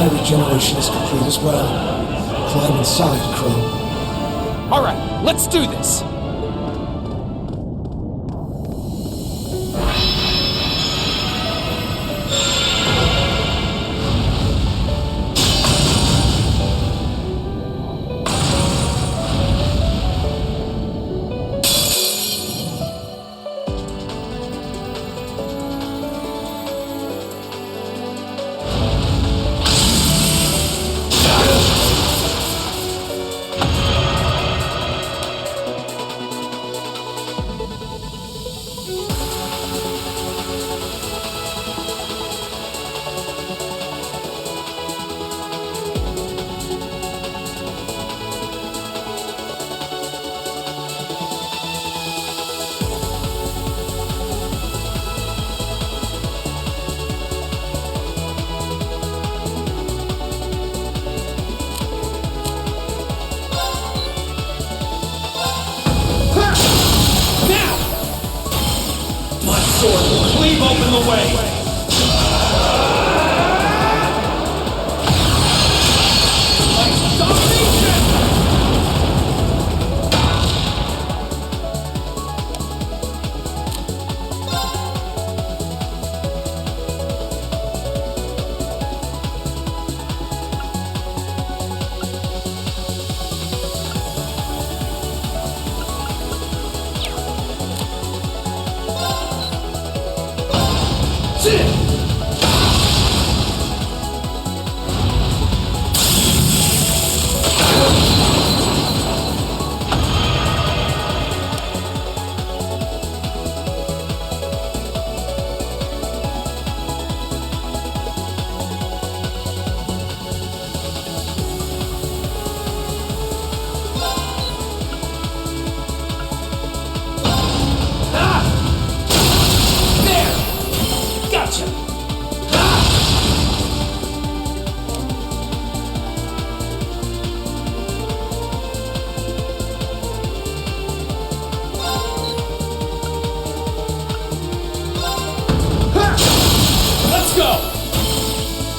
My regeneration is complete as well. Climb inside, Crow. Alright, let's do this! Cleave open the way!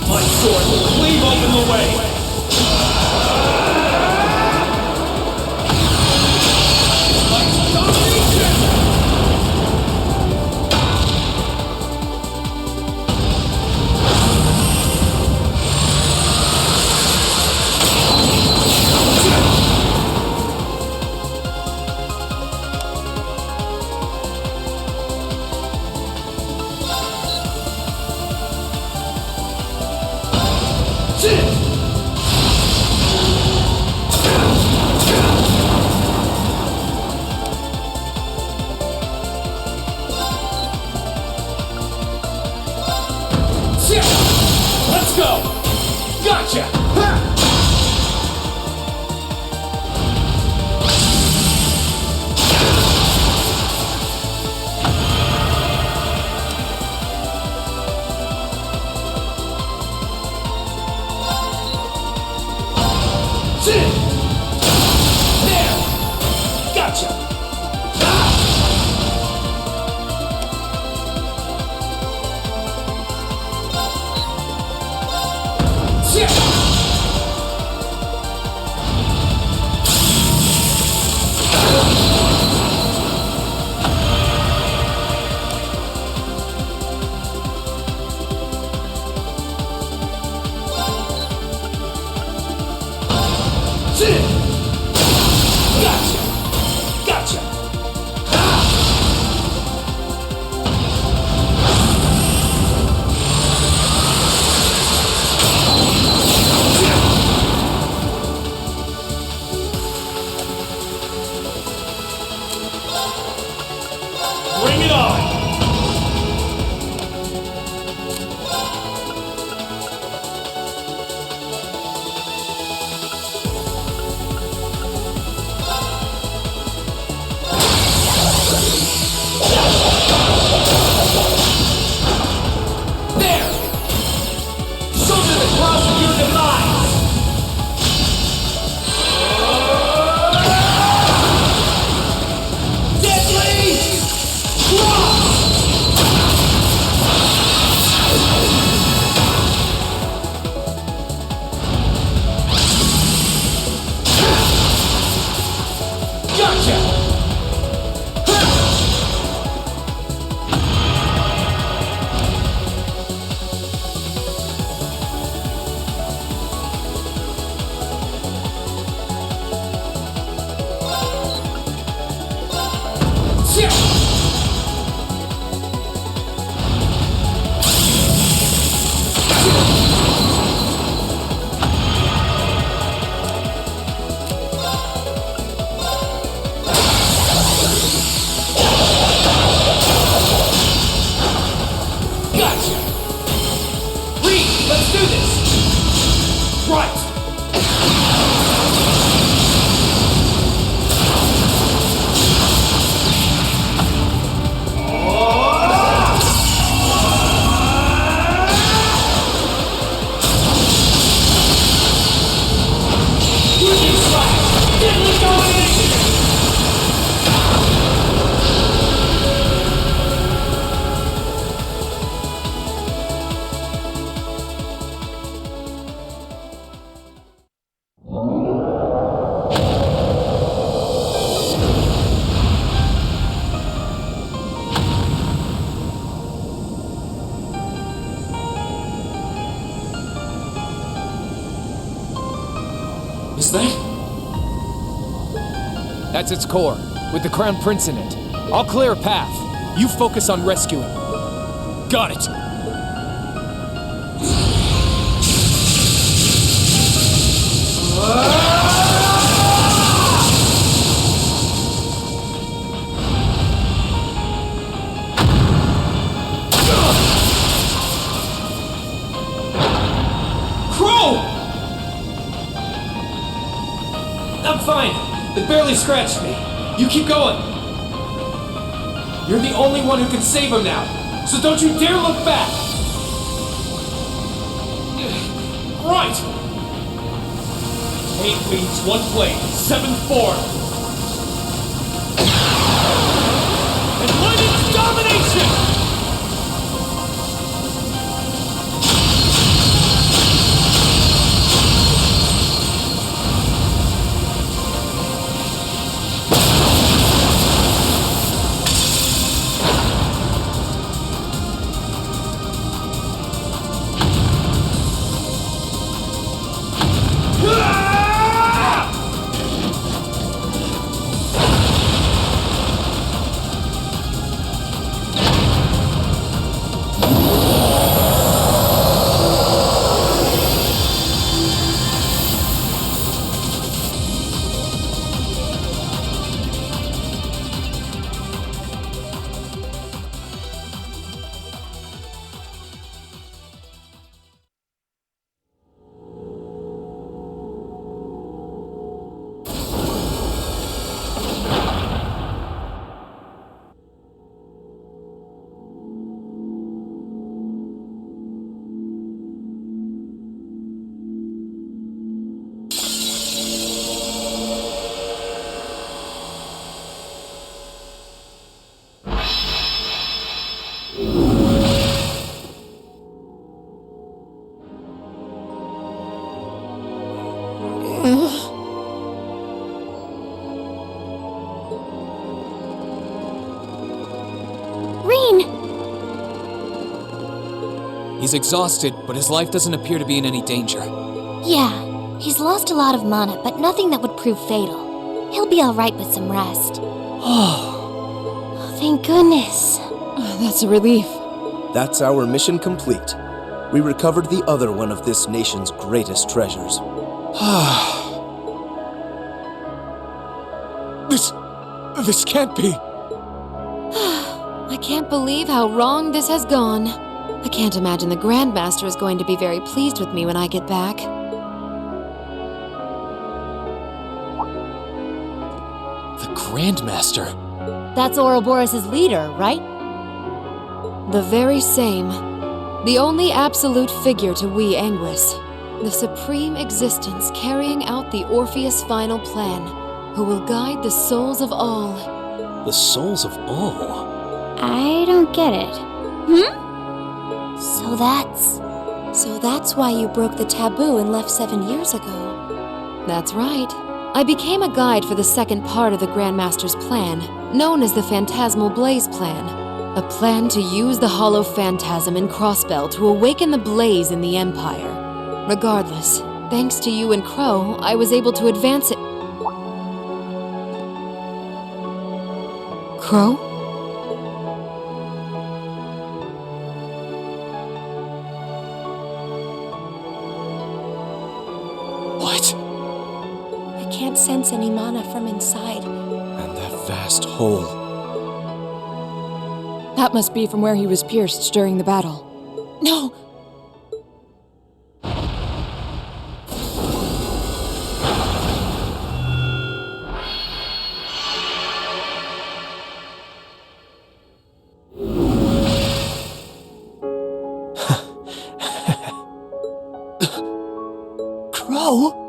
My sword will cleave open the way! Let's go! Gotcha! There! Gotcha! Yeah! thing? That's its core, with the Crown Prince in it. I'll clear a path. You focus on rescuing. Got it. Crow! I'm fine. It barely scratched me. You keep going. You're the only one who can save him now, so don't you dare look back! Right! 8 wings, 1 blade, 7 form! And lightning's domination! He's exhausted, but his life doesn't appear to be in any danger. Yeah, he's lost a lot of mana, but nothing that would prove fatal. He'll be alright with some rest. Oh, thank goodness. That's a relief. That's our mission complete. We recovered the other one of this nation's greatest treasures. This can't be. I can't believe how wrong this has gone. I can't imagine the Grandmaster is going to be very pleased with me when I get back. The Grandmaster? That's Ouroboros' leader, right? The very same. The only absolute figure to we Anguis. The supreme existence carrying out the Orpheus final plan, who will guide the souls of all. The souls of all? I don't get it. So that's why you broke the taboo and left 7 years ago. That's right. I became a guide for the second part of the Grandmaster's plan, known as the Phantasmal Blaze Plan. A plan to use the Hollow Phantasm in Crossbell to awaken the blaze in the Empire. Regardless, thanks to you and Crow, I was able to advance it. Crow? What? I can't sense any mana from inside. And that vast hole. That must be from where he was pierced during the battle. No! Crow?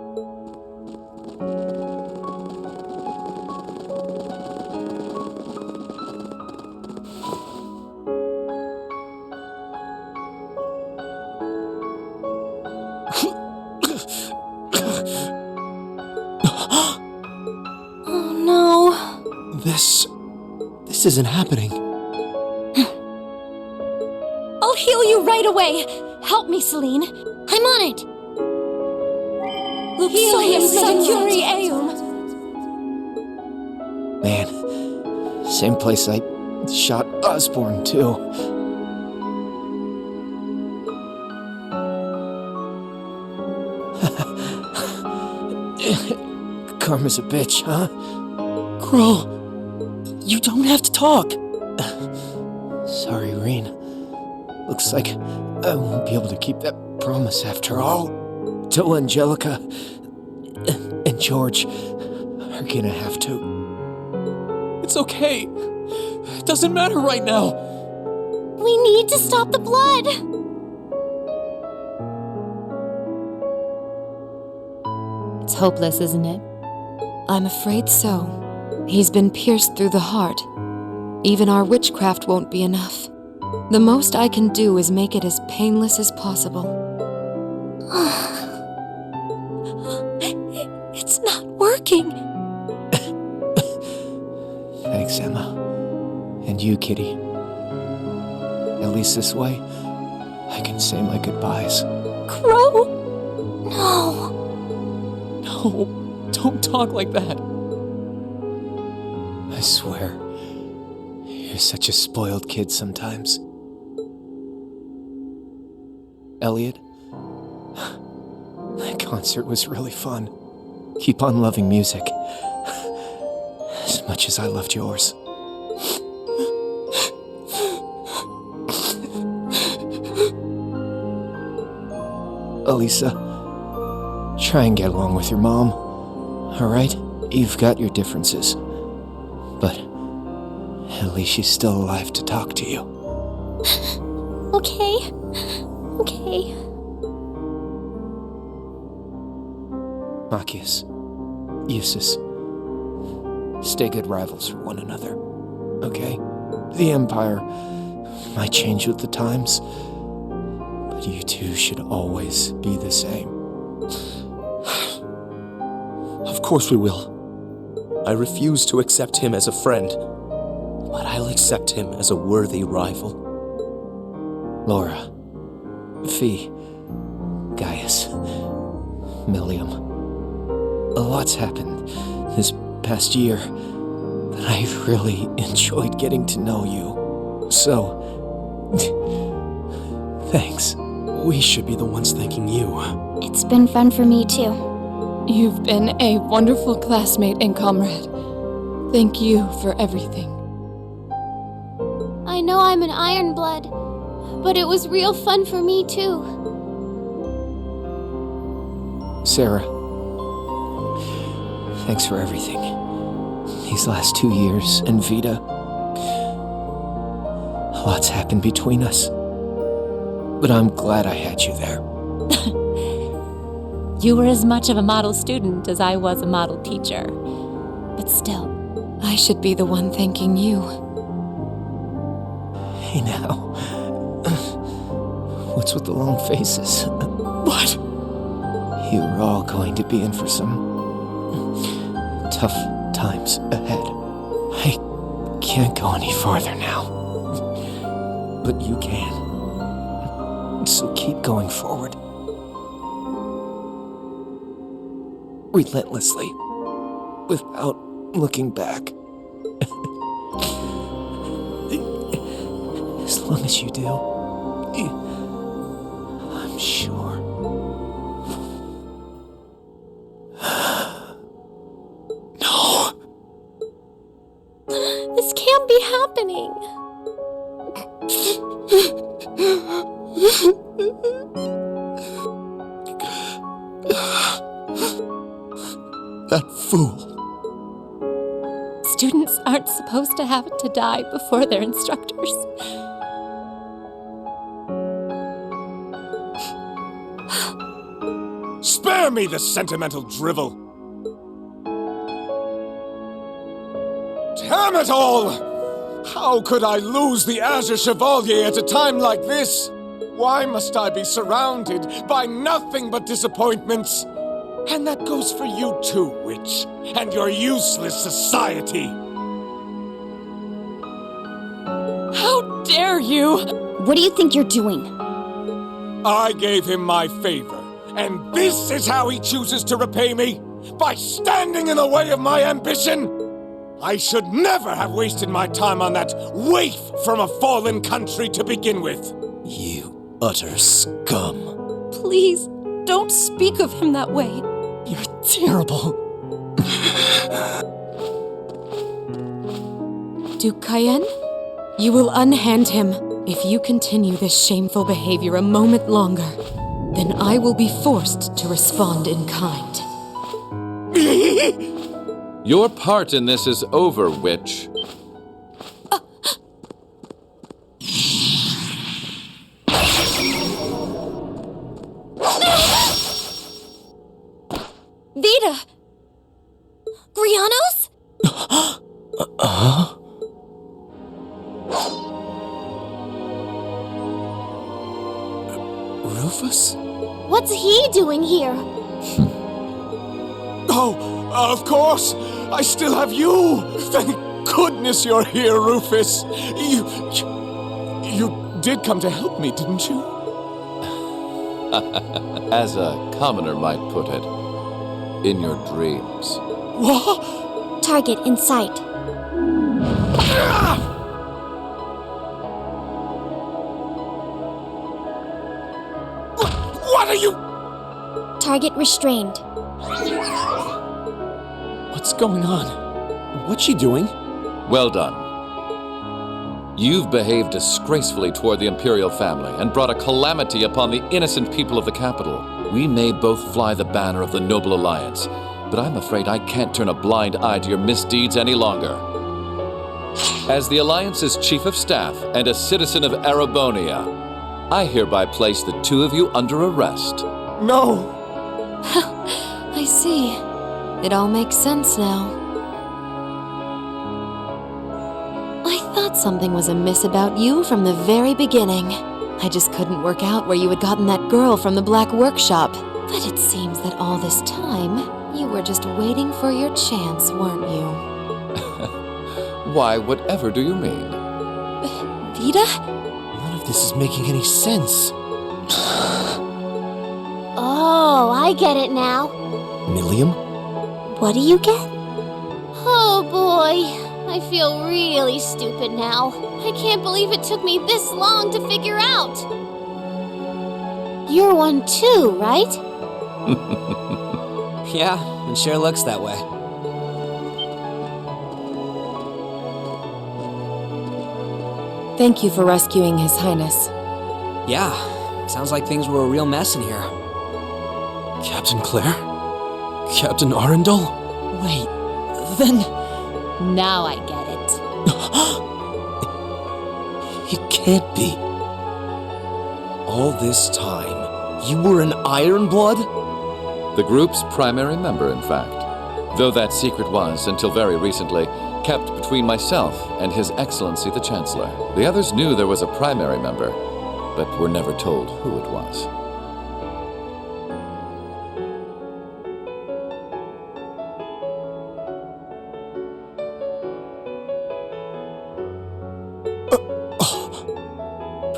Oh no. This isn't happening. I'll heal you right away. Help me, Celine. I'm on it. Luxurium Securi Eum. Man, same place I shot Osborne, too. Karma's a bitch, huh? Crow, you don't have to talk. Sorry, Reen. Looks like I won't be able to keep that promise after all. Till Angelica and George are gonna have to. It's okay. It doesn't matter right now. We need to stop the blood! It's hopeless, isn't it? I'm afraid so. He's been pierced through the heart. Even our witchcraft won't be enough. The most I can do is make it as painless as possible. It's not working. Thanks, Emma. And you, Kitty. At least this way, I can say my goodbyes. Crow? No. No, don't talk like that. I swear, you're such a spoiled kid sometimes. Elliot, that concert was really fun. Keep on loving music. As much as I loved yours. Elisa, try and get along with your mom, alright? You've got your differences, but at least she's still alive to talk to you. Okay. Okay. Machias, Eustace, stay good rivals for one another, okay? The Empire might change with the times, but you two should always be the same. Of course we will. I refuse to accept him as a friend, but I'll accept him as a worthy rival. Laura, Fee, Gaius, Millium. A lot's happened this past year, but I've really enjoyed getting to know you. So, thanks. We should be the ones thanking you. It's been fun for me, too. You've been a wonderful classmate and comrade. Thank you for everything. I know I'm an Ironblood, but it was real fun for me, too. Sarah, thanks for everything. These last 2 years, and Vita. A lot's happened between us. But I'm glad I had you there. You were as much of a model student as I was a model teacher. But still, I should be the one thanking you. Hey now. What's with the long faces? What? You're all going to be in for some tough times ahead. I can't go any farther now. But you can. So keep going forward. Relentlessly. Without looking back. As long as you do, I'm sure. No. This can't be happening. That fool. students aren't supposed to have to die before their instructors. Spare me the sentimental drivel! Damn it all! How could I lose the Azure Chevalier at a time like this? Why must I be surrounded by nothing but disappointments? And that goes for you too, witch, and your useless society! How dare you! What do you think you're doing? I gave him my favor, And this is how he chooses to repay me? By standing in the way of my ambition? I should never have wasted my time on that waif from a fallen country to begin with. You utter scum. Please, don't speak of him that way. You're terrible. Duke Cayenne, you will unhand him. If you continue this shameful behavior a moment longer, then I will be forced to respond in kind. Your part in this is over, witch. Vita! Grianos? Rufus? What's he doing here? Oh, of course! I still have you! Thank goodness you're here, Rufus! You did come to help me, didn't you? As a commoner might put it, in your dreams. What? Target in sight. What are you? Target restrained. What's going on? What's she doing? Well done. You've behaved disgracefully toward the Imperial family and brought a calamity upon the innocent people of the capital. We may both fly the banner of the Noble Alliance, but I'm afraid I can't turn a blind eye to your misdeeds any longer. As the Alliance's Chief of Staff and a citizen of Arabonia, I hereby place the two of you under arrest. No! I see. It all makes sense now. I thought something was amiss about you from the very beginning. I just couldn't work out where you had gotten that girl from the Black Workshop. But it seems that all this time, you were just waiting for your chance, weren't you? Why, whatever do you mean? Vita? None of this is making any sense. Oh, I get it now. Milliam? What do you get? Oh boy, I feel really stupid now. I can't believe it took me this long to figure out. You're one too, right? Yeah, it sure looks that way. Thank you for rescuing His Highness. Yeah, sounds like things were a real mess in here. Captain Claire? Captain Arundel? Wait, then... Now I get it. It can't be. All this time, you were an Ironblood? The group's primary member, in fact. Though that secret was, until very recently, kept between myself and His Excellency the Chancellor. The others knew there was a primary member, but were never told who it was.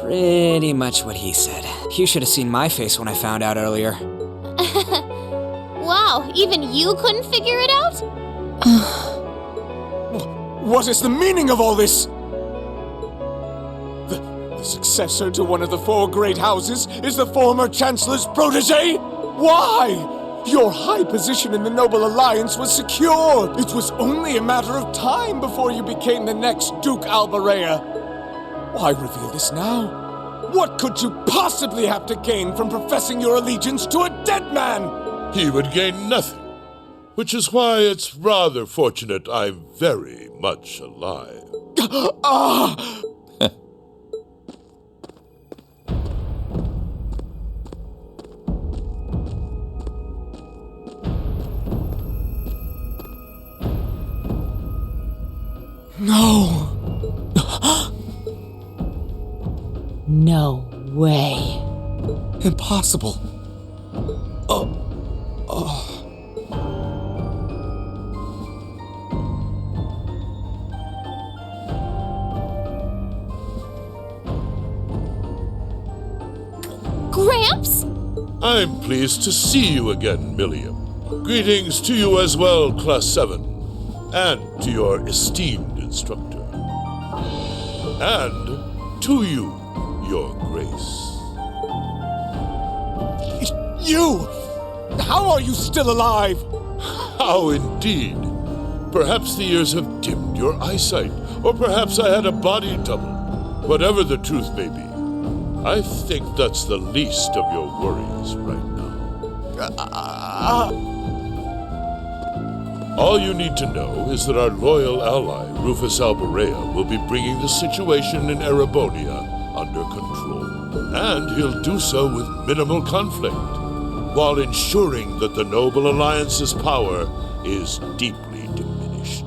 Pretty much what he said. You should have seen my face when I found out earlier. Wow, even you couldn't figure it out? What is the meaning of all this? The successor to one of the four great houses is the former Chancellor's protege? Why? Your high position in the Noble Alliance was secured. It was only a matter of time before you became the next Duke Albarea. Why reveal this now? What could you possibly have to gain from professing your allegiance to a dead man? He would gain nothing, which is why it's rather fortunate I'm very much alive. Ah! No! No way. Impossible. Gramps? I'm pleased to see you again, Milliam. Greetings to you as well, Class 7, and to your esteemed instructor. And to you, Your Grace. You! How are you still alive? How indeed. Perhaps the years have dimmed your eyesight, or perhaps I had a body double. Whatever the truth may be, I think that's the least of your worries right now. All you need to know is that our loyal ally, Rufus Alborea, will be bringing the situation in Erebonia under control. And he'll do so with minimal conflict, while ensuring that the Noble Alliance's power is deeply diminished.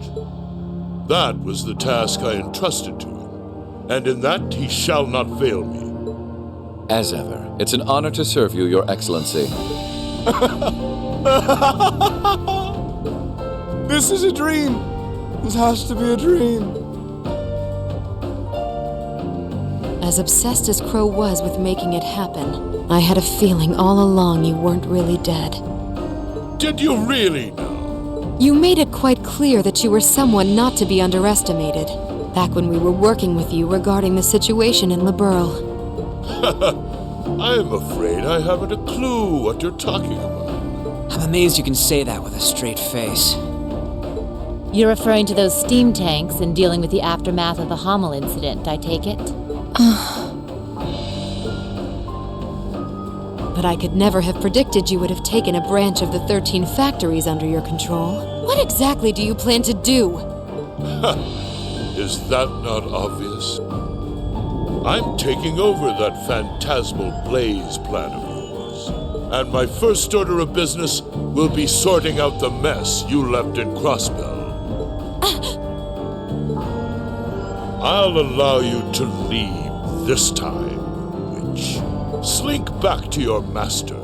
That was the task I entrusted to him, and in that he shall not fail me. As ever, it's an honor to serve you, Your Excellency. This is a dream. This has to be a dream. As obsessed as Crow was with making it happen, I had a feeling all along you weren't really dead. Did you really know? You made it quite clear that you were someone not to be underestimated, back when we were working with you regarding the situation in Liberl. I'm afraid I haven't a clue what you're talking about. I'm amazed you can say that with a straight face. You're referring to those steam tanks and dealing with the aftermath of the Hamel incident, I take it? But I could never have predicted you would have taken a branch of the 13 factories under your control. What exactly do you plan to do? Is that not obvious? I'm taking over that phantasmal blaze plan of yours, and my first order of business will be sorting out the mess you left in Crossbell. I'll allow you to leave this time, Witch. Slink back to your master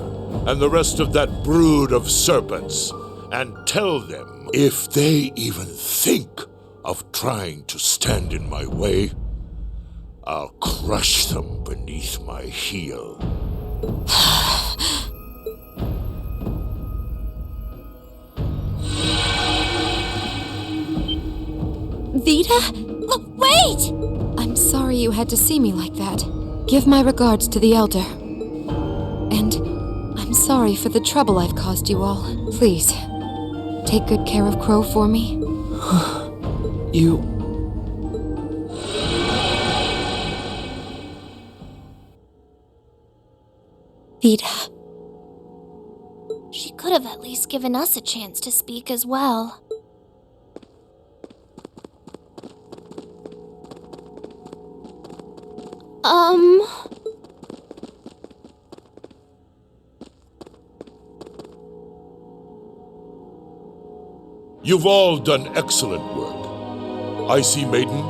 and the rest of that brood of serpents and tell them if they even think of trying to stand in my way, I'll crush them beneath my heel. Vita? Wait! I'm sorry you had to see me like that. Give my regards to the Elder. And I'm sorry for the trouble I've caused you all. Please, take good care of Crow for me. You... Vita. She could have at least given us a chance to speak as well. You've all done excellent work. Icy Maiden,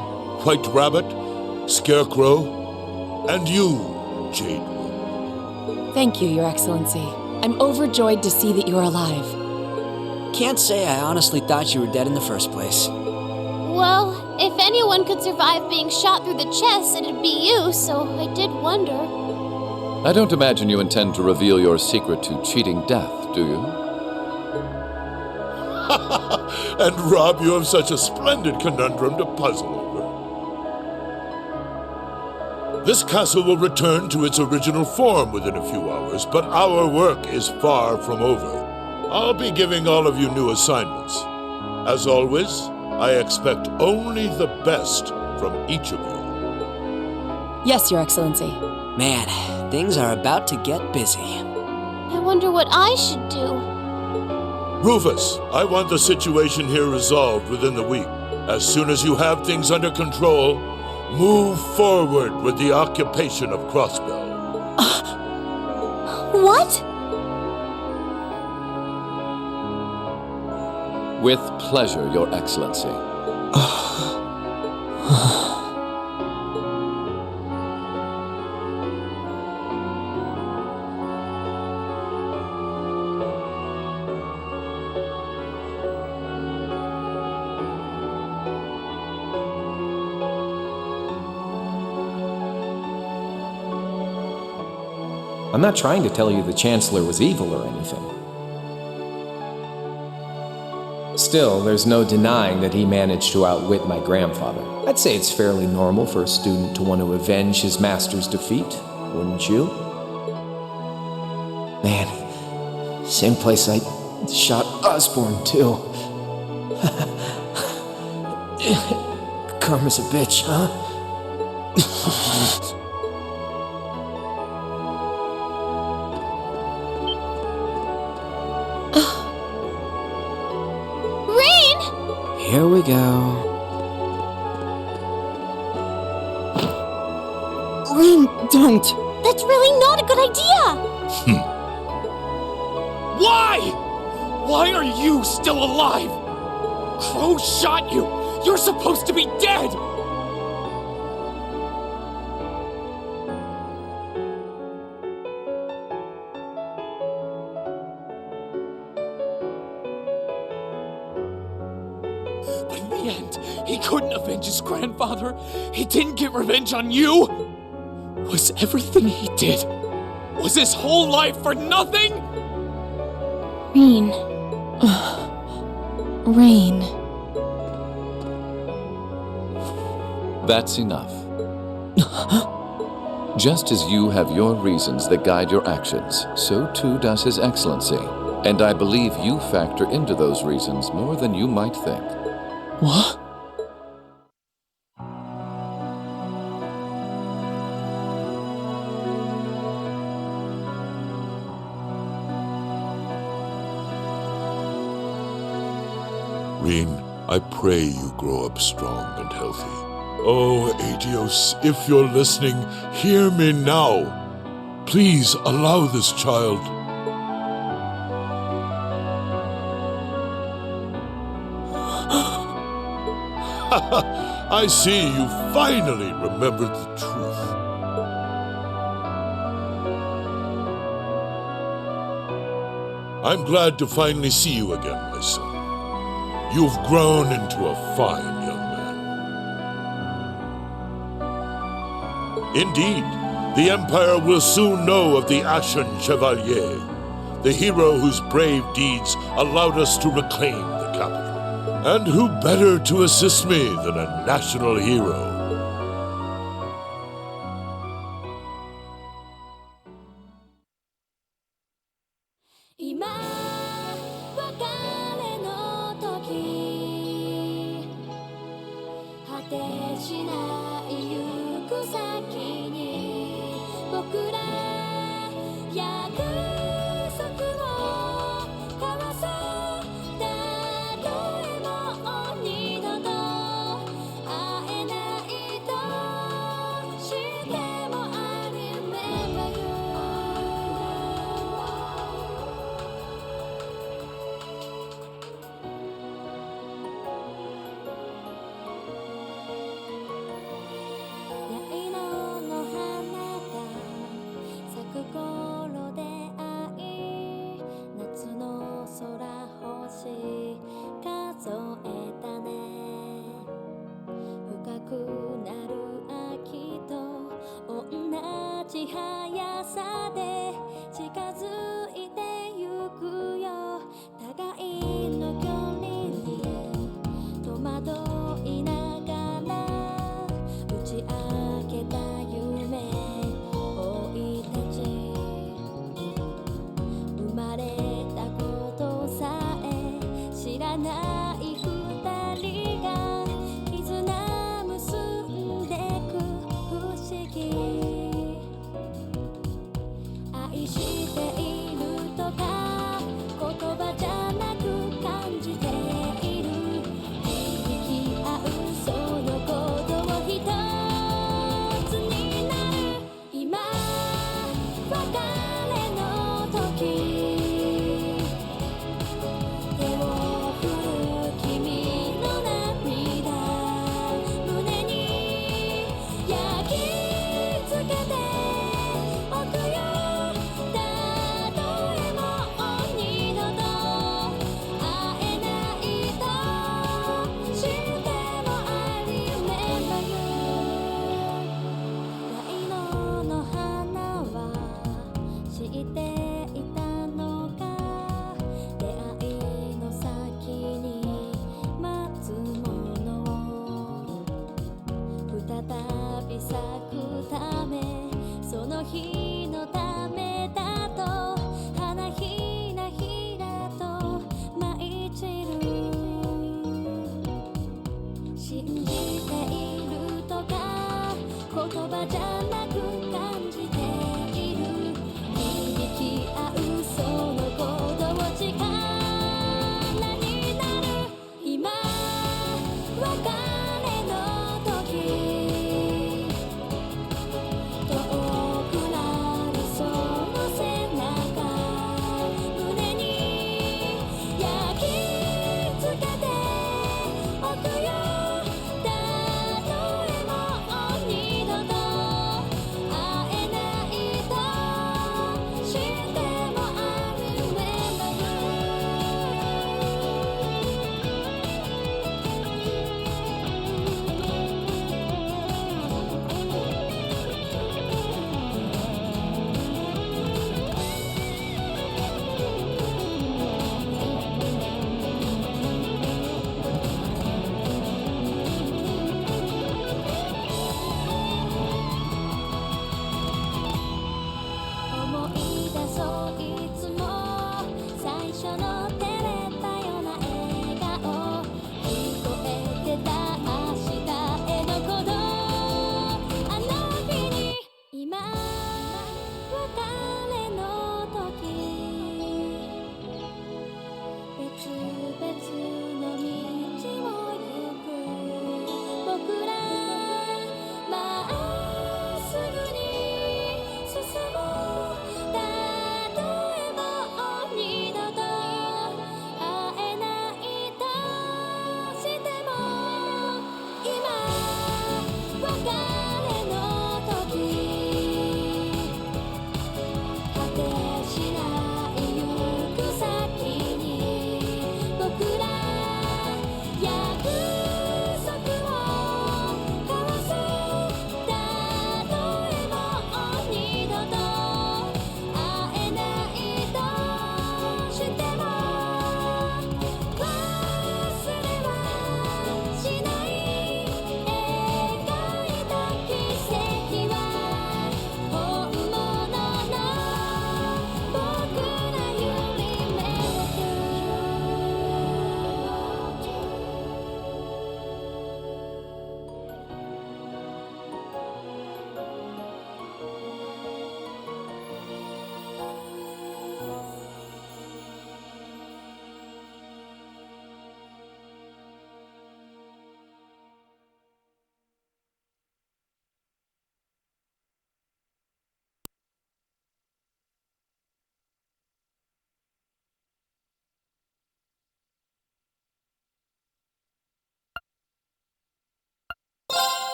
White Rabbit, Scarecrow, and you, Jade. Thank you, Your Excellency. I'm overjoyed to see that you're alive. Can't say I honestly thought you were dead in the first place. Well, if anyone could survive being shot through the chest, it'd be you, so I did wonder. I don't imagine you intend to reveal your secret to cheating death, do you? And rob you of such a splendid conundrum to puzzle over. This castle will return to its original form within a few hours, but our work is far from over. I'll be giving all of you new assignments. As always, I expect only the best from each of you. Yes, Your Excellency. Man, things are about to get busy. I wonder what I should do. Rufus, I want the situation here resolved within the week. As soon as you have things under control, move forward with the occupation of Crossbell. What? With pleasure, Your Excellency. I'm not trying to tell you the Chancellor was evil or anything. Still, there's no denying that he managed to outwit my grandfather. I'd say it's fairly normal for a student to want to avenge his master's defeat, wouldn't you? Man, same place I shot Osborne, too. Karma's a bitch, huh? Here we go. Rain, don't! That's really not a good idea! Why? Why are you still alive? Crow shot you! You're supposed to be dead! But in the end, he couldn't avenge his grandfather. He didn't get revenge on you. Was everything he did? Was his whole life for nothing? Rain. Rain. That's enough. Just as you have your reasons that guide your actions, so too does His Excellency. And I believe you factor into those reasons more than you might think. What? Rin, I pray you grow up strong and healthy. Oh, Aetios, if you're listening, hear me now. Please allow this child. I see you finally remembered the truth. I'm glad to finally see you again, my son. You've grown into a fine young man. Indeed, the Empire will soon know of the Ashen Chevalier, the hero whose brave deeds allowed us to reclaim the capital. And who better to assist me than a national hero?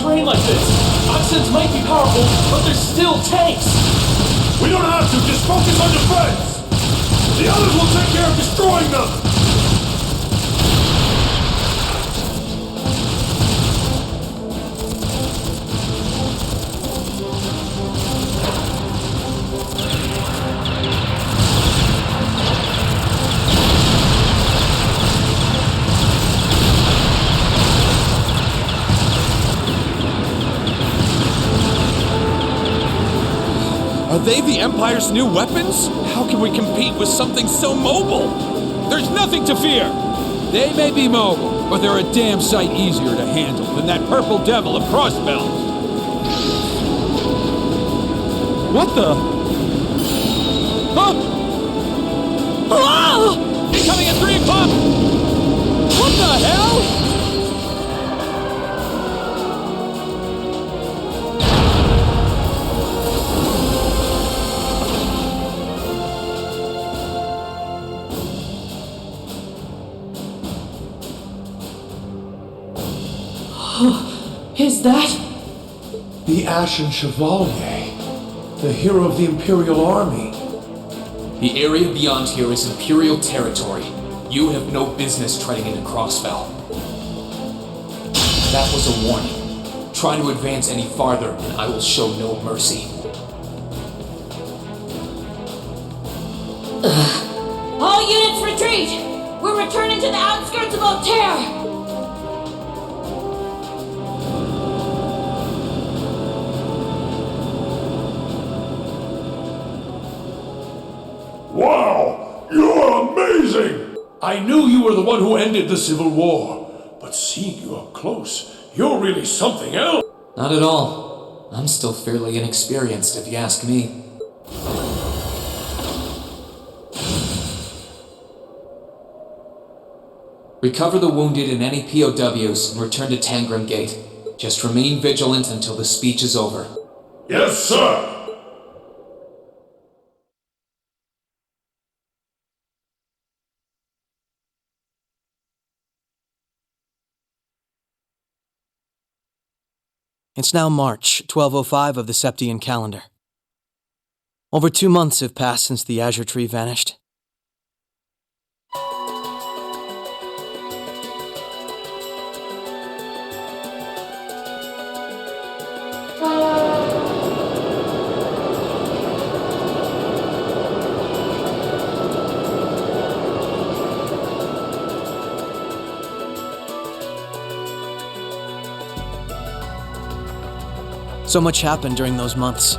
train like this? Oxens might be powerful, but they're still tanks! We don't have to, just focus on defense! The others will take care of destroying them! Are they the Empire's new weapons? How can we compete with something so mobile? There's nothing to fear! They may be mobile, but they're a damn sight easier to handle than that purple devil of Crossbell. What the? Huh? Ah! Incoming at 3 o'clock! What the hell? Is that? The Ashen Chevalier, the hero of the Imperial Army. The area beyond here is Imperial territory. You have no business treading into Crossbell. That was a warning. Try to advance any farther, and I will show no mercy. All units retreat! We're returning to the outskirts of Altair! Wow! You are amazing! I knew you were the one who ended the Civil War, but seeing you up close, you're really something else! Not at all. I'm still fairly inexperienced, if you ask me. Recover the wounded and any POWs and return to Tangram Gate. Just remain vigilant until the speech is over. Yes, sir! It's now March 1205 of the Septian calendar. Over 2 months have passed since the Azure Tree vanished. So much happened during those months.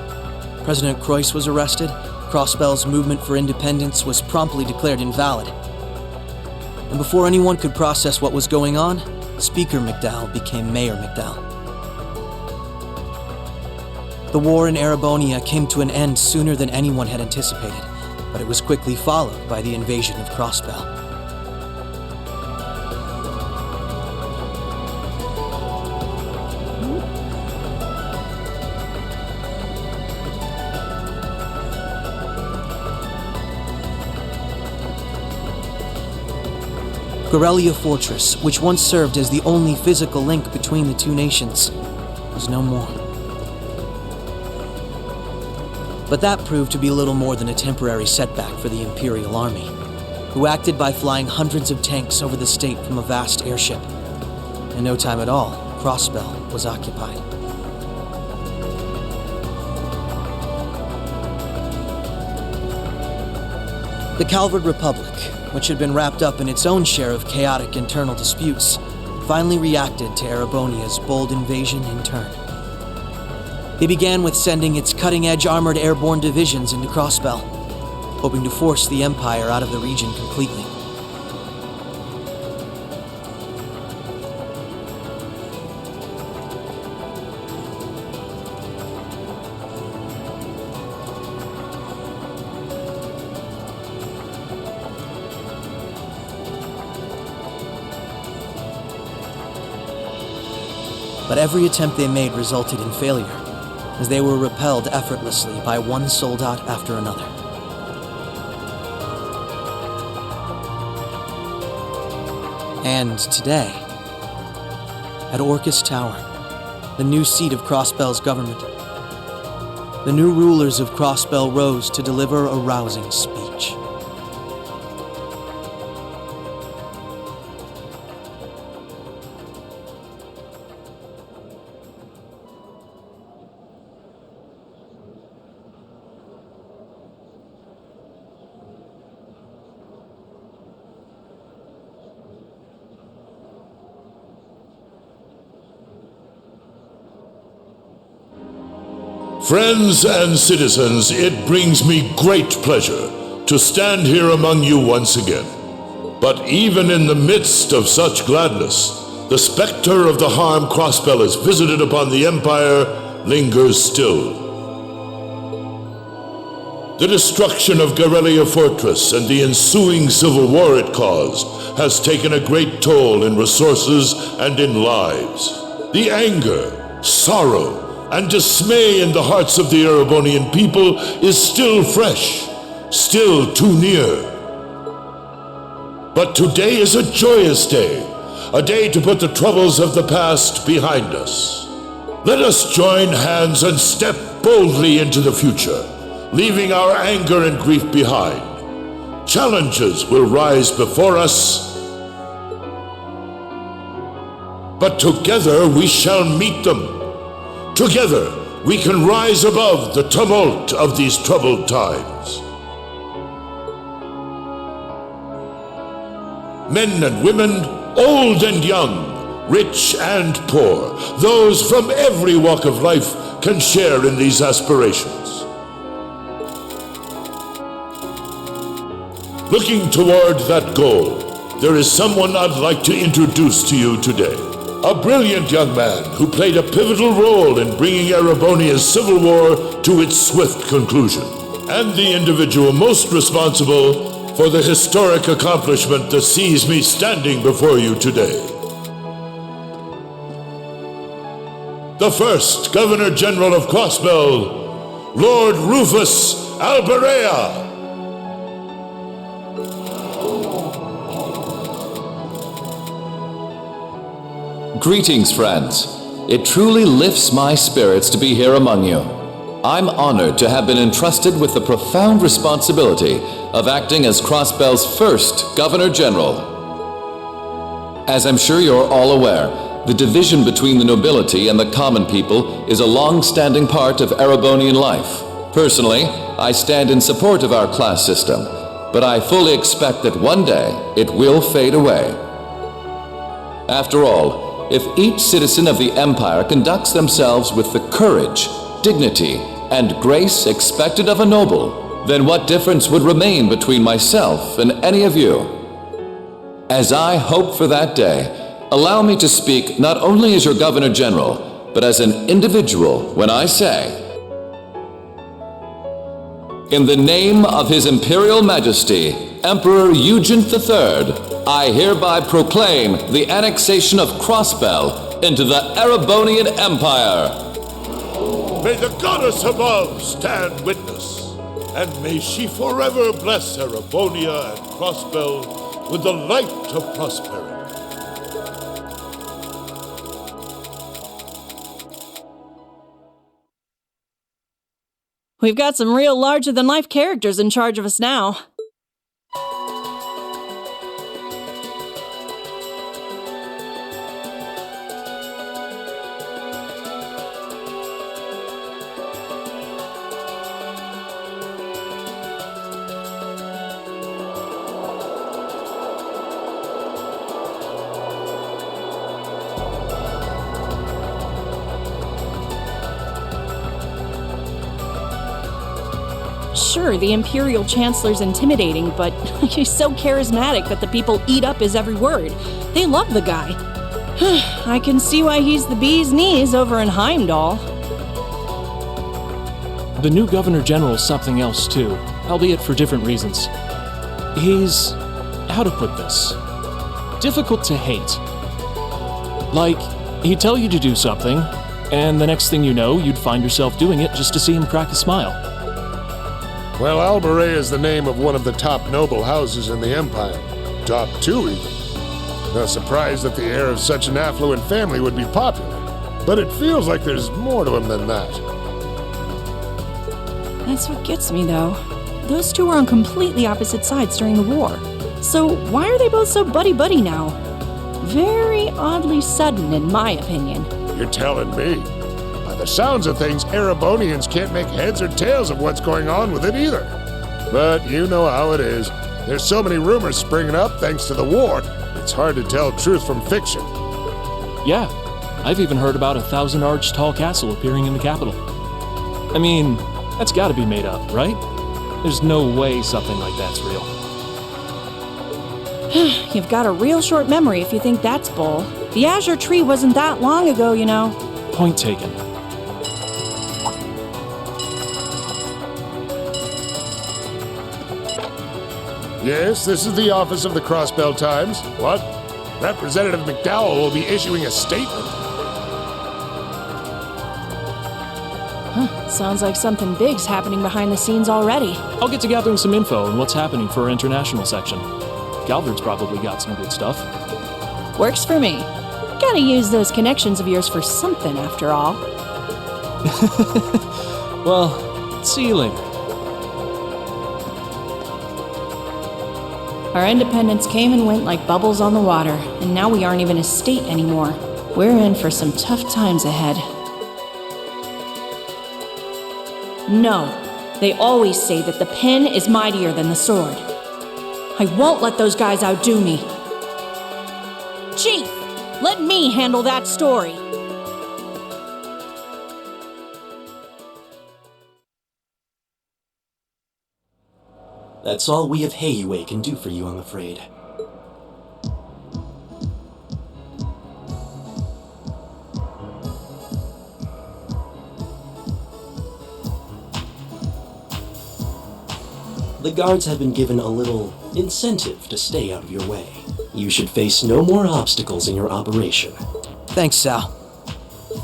President Croyce was arrested, Crossbell's movement for independence was promptly declared invalid. And before anyone could process what was going on, Speaker McDowell became Mayor McDowell. The war in Erebonia came to an end sooner than anyone had anticipated, but it was quickly followed by the invasion of Crossbell. Gorelia Fortress, which once served as the only physical link between the two nations, was no more. But that proved to be little more than a temporary setback for the Imperial Army, who acted by flying hundreds of tanks over the state from a vast airship. In no time at all, Crossbell was occupied. The Calvard Republic, which had been wrapped up in its own share of chaotic internal disputes, finally reacted to Erebonia's bold invasion in turn. It began with sending its cutting-edge armored airborne divisions into Crossbell, hoping to force the Empire out of the region completely. But every attempt they made resulted in failure, as they were repelled effortlessly by one soldat after another. And today, at Orcus Tower, the new seat of Crossbell's government. The new rulers of Crossbell rose to deliver a rousing speech. Friends and citizens, it brings me great pleasure to stand here among you once again. But even in the midst of such gladness, the specter of the harm Crossbell has visited upon the Empire lingers still. The destruction of Garrelia Fortress and the ensuing civil war it caused has taken a great toll in resources and in lives. The anger, sorrow, and dismay in the hearts of the Erebonian people is still fresh, still too near. But today is a joyous day, a day to put the troubles of the past behind us. Let us join hands and step boldly into the future, leaving our anger and grief behind. Challenges will rise before us, but together we shall meet them. Together, we can rise above the tumult of these troubled times. Men and women, old and young, rich and poor, those from every walk of life can share in these aspirations. Looking toward that goal, there is someone I'd like to introduce to you today. A brilliant young man who played a pivotal role in bringing Erebonia's civil war to its swift conclusion, and the individual most responsible for the historic accomplishment that sees me standing before you today. The first Governor General of Crossbell, Lord Rufus Alberea. Greetings, friends. It truly lifts my spirits to be here among you. I'm honored to have been entrusted with the profound responsibility of acting as Crossbell's first Governor General. As I'm sure you're all aware, the division between the nobility and the common people is a long-standing part of Erebonian life. Personally, I stand in support of our class system, but I fully expect that one day it will fade away. After all, if each citizen of the Empire conducts themselves with the courage, dignity, and grace expected of a noble, then what difference would remain between myself and any of you? As I hope for that day, allow me to speak not only as your Governor General, but as an individual when I say, in the name of His Imperial Majesty, Emperor Eugent III, I hereby proclaim the annexation of Crossbell into the Erebonian Empire. May the goddess above stand witness, and may she forever bless Erebonia and Crossbell with the light of prosperity. We've got some real larger-than-life characters in charge of us now. Sure, the Imperial Chancellor's intimidating, but he's so charismatic that the people eat up his every word. They love the guy. I can see why he's the bee's knees over in Heimdall. The new Governor General's something else too, albeit for different reasons. He's, how to put this, difficult to hate. Like, he'd tell you to do something, and the next thing you know, you'd find yourself doing it just to see him crack a smile. Well, Alberea is the name of one of the top noble houses in the Empire. Top 2, even. No surprise that the heir of such an affluent family would be popular. but it feels like there's more to him than that. That's what gets me, though. Those two were on completely opposite sides during the war. So why are they both so buddy-buddy now? Very oddly sudden, in my opinion. You're telling me. By the sounds of things, Erebonians can't make heads or tails of what's going on with it either. But you know how it is. There's so many rumors springing up thanks to the war, it's hard to tell truth from fiction. Yeah, I've even heard about a 1,000-arch tall castle appearing in the capital. I mean, that's gotta be made up, right? There's no way something like that's real. You've got a real short memory if you think that's bull. The Azure Tree wasn't that long ago, you know. Point taken. Yes, this is the office of the Crossbell Times. What? Representative McDowell will be issuing a statement. Sounds like something big's happening behind the scenes already. I'll get to gathering some info on what's happening for our international section. Galvard's probably got some good stuff. Works for me. Gotta use those connections of yours for something, after all. Well, see you later. Our independence came and went like bubbles on the water, and now we aren't even a state anymore. We're in for some tough times ahead. No, they always say that the pen is mightier than the sword. I won't let those guys outdo me. Chief, let me handle that story. That's all we of Heiyue can do for you, I'm afraid. The guards have been given a little incentive to stay out of your way. You should face no more obstacles in your operation. Thanks, Sal.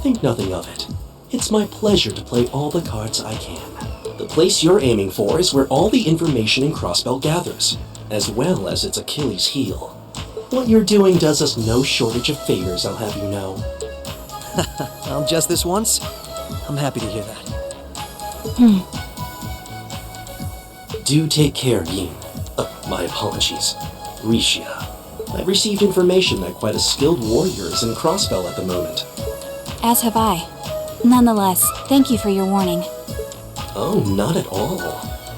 Think nothing of it. It's my pleasure to play all the cards I can. The place you're aiming for is where all the information in Crossbell gathers, as well as its Achilles heel. What you're doing does us no shortage of favors, I'll have you know. Well, just this once? I'm happy to hear that. Do take care, Yin. My apologies. Rixia. I've received information that quite a skilled warrior is in Crossbell at the moment. As have I. Nonetheless, thank you for your warning. Oh, not at all.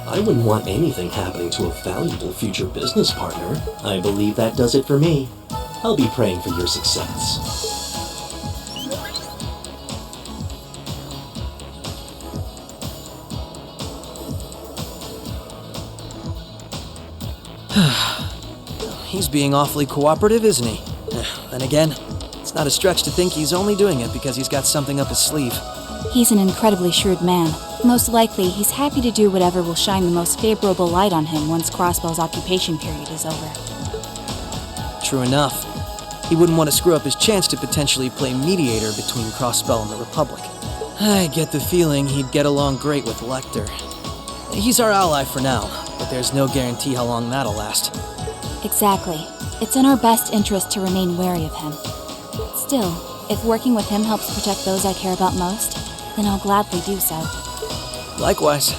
I wouldn't want anything happening to a valuable future business partner. I believe that does it for me. I'll be praying for your success. He's being awfully cooperative, isn't he? Then again, it's not a stretch to think he's only doing it because he's got something up his sleeve. He's an incredibly shrewd man. Most likely, he's happy to do whatever will shine the most favorable light on him once Crossbell's occupation period is over. True enough. He wouldn't want to screw up his chance to potentially play mediator between Crossbell and the Republic. I get the feeling he'd get along great with Lecter. He's our ally for now, but there's no guarantee how long that'll last. Exactly. It's in our best interest to remain wary of him. Still, if working with him helps protect those I care about most, then I'll gladly do so. Likewise.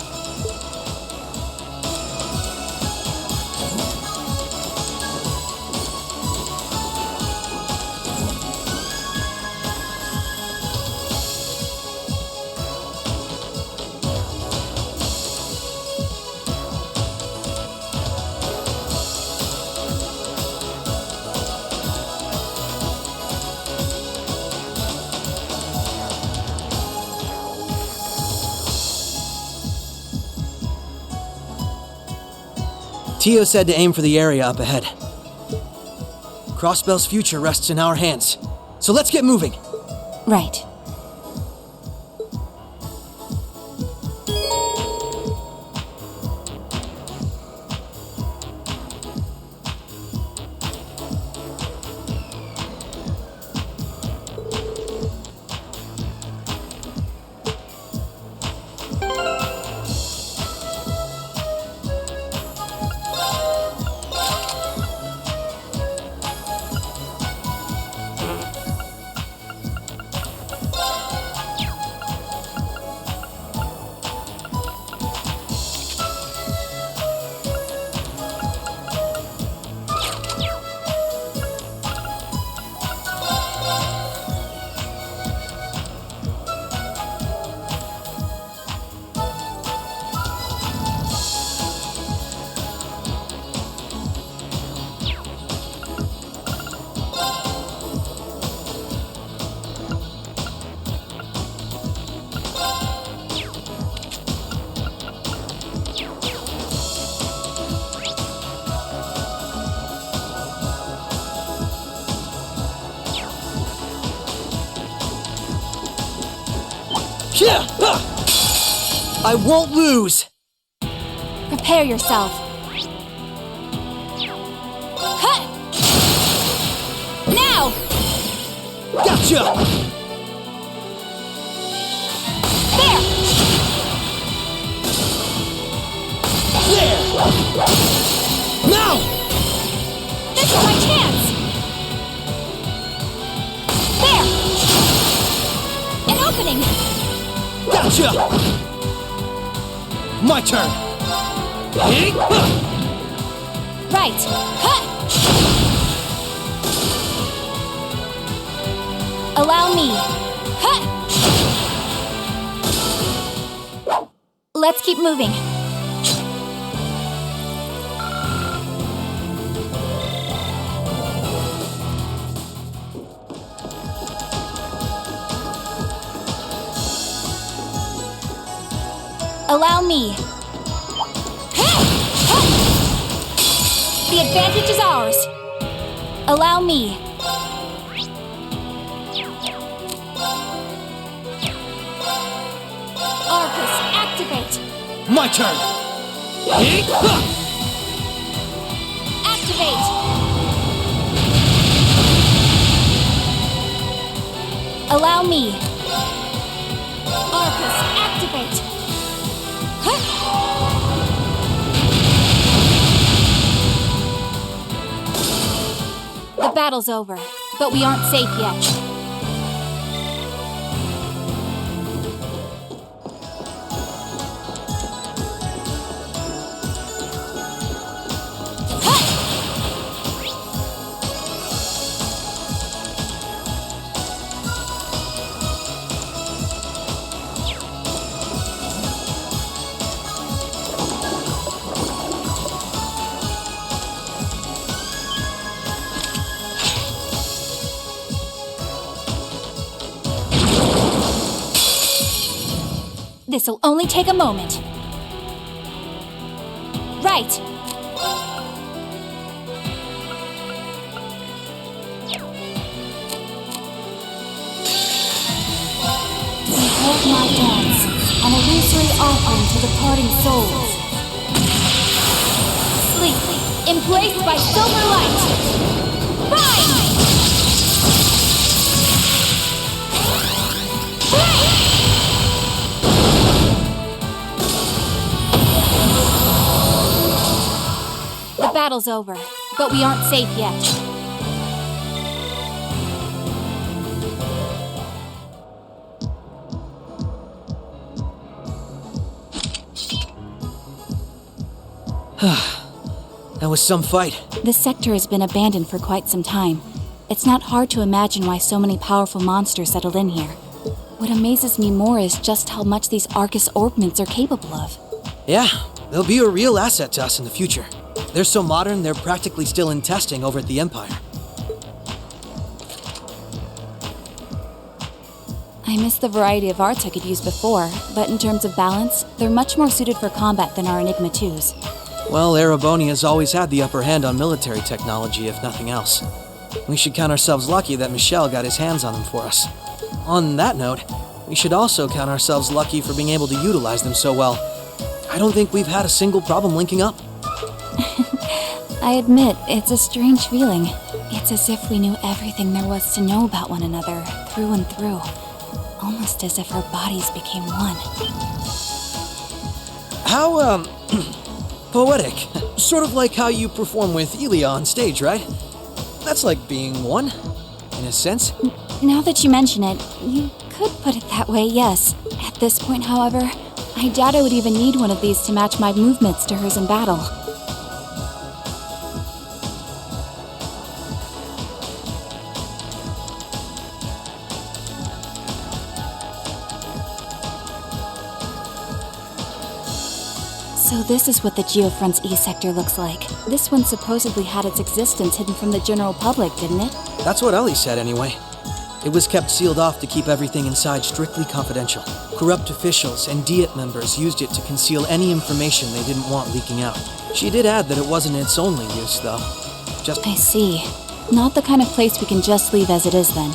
Tio said to aim for the area up ahead. Crossbell's future rests in our hands, so let's get moving. Right. I won't lose! Prepare yourself. Huh! Now! Gotcha! There! There! Now! This is my chance! There! An opening! Gotcha! My turn! Right! Huh! Allow me! Huh! Let's keep moving. Allow me. The advantage is ours. Allow me. Arcus, activate. My turn. Activate. Allow me. Arcus, activate. The battle's over, but we aren't safe yet. This'll only take a moment. Right! Behold my dance, an illusory offering to departing souls. Sleep, embraced by silver light. Rise! The battle's over, but we aren't safe yet. That was some fight. This sector has been abandoned for quite some time. It's not hard to imagine why so many powerful monsters settled in here. What amazes me more is just how much these Arcus orbments are capable of. Yeah, they'll be a real asset to us in the future. They're so modern, they're practically still in testing over at the Empire. I miss the variety of arts I could use before, but in terms of balance, they're much more suited for combat than our Enigma 2s. Well, Erebonia's always had the upper hand on military technology, if nothing else. We should count ourselves lucky that Michel got his hands on them for us. On that note, we should also count ourselves lucky for being able to utilize them so well. I don't think we've had a single problem linking up. I admit, it's a strange feeling. It's as if we knew everything there was to know about one another, through and through. Almost as if our bodies became one. How, poetic. Sort of like how you perform with Elia on stage, right? That's like being one, in a sense. Now that you mention it, you could put it that way, yes. At this point, however, I doubt I would even need one of these to match my movements to hers in battle. So this is what the Geofront's E-sector looks like. This one supposedly had its existence hidden from the general public, didn't it? That's what Ellie said anyway. It was kept sealed off to keep everything inside strictly confidential. Corrupt officials and Diet members used it to conceal any information they didn't want leaking out. She did add that it wasn't its only use, though. I see. Not the kind of place we can just leave as it is, then.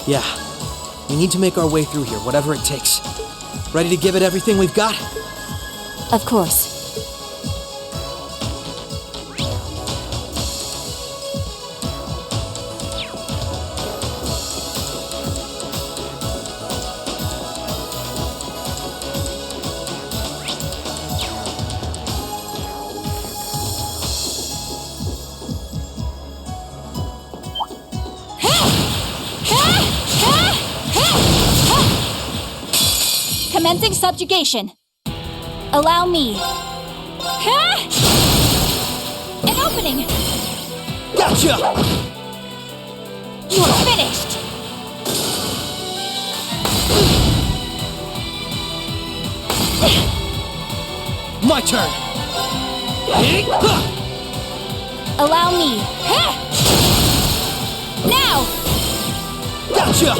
Yeah. We need to make our way through here, whatever it takes. Ready to give it everything we've got? Of course. Commencing subjugation. Allow me. An opening. Gotcha! You're finished. My turn. Allow me. Now. Gotcha!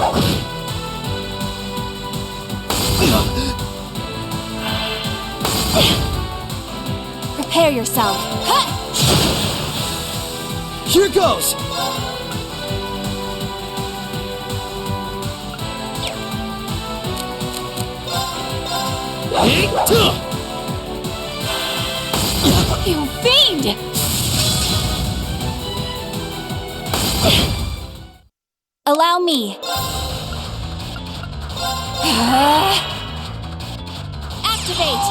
Prepare yourself. Here goes! You fiend! Allow me. Activate!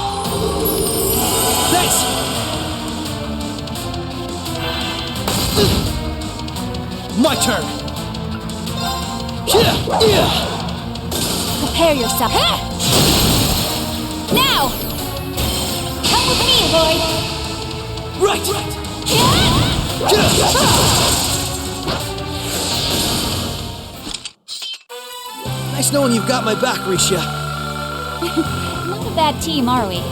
Nice! My turn! Prepare yourself. Now! Come with me, Lloyd! Right! Nice knowing you've got my back, Risha. Not a bad team, are we?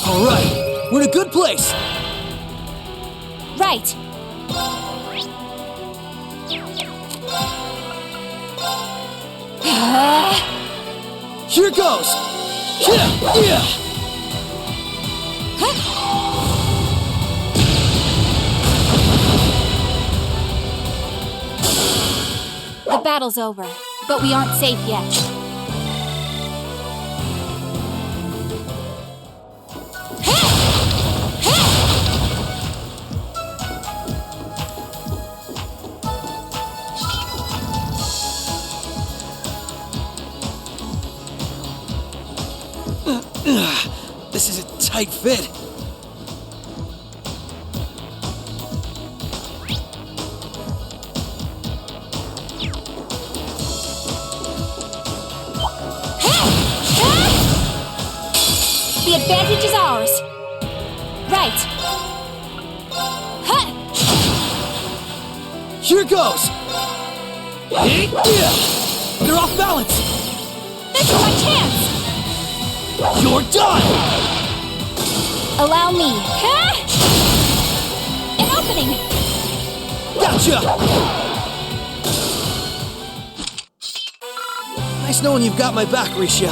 All right, we're in a good place. Right. Here goes. The battle's over, but we aren't safe yet. This is a tight fit. The advantage is ours. Right. Here goes. They're off balance. This is my chance. You're done. Allow me. An opening. Gotcha. Nice knowing you've got my back, Risha.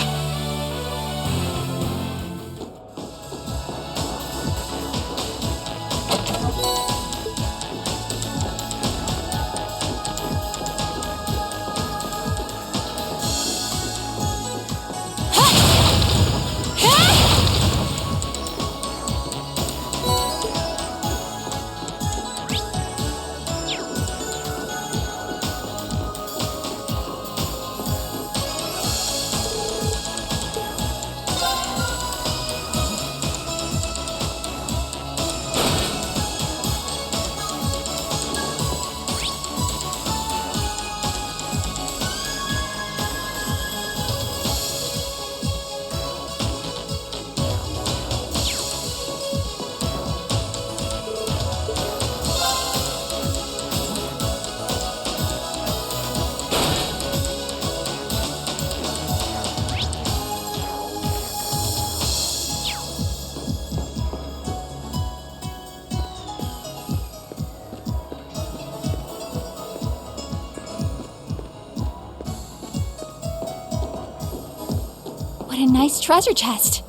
a nice treasure chest.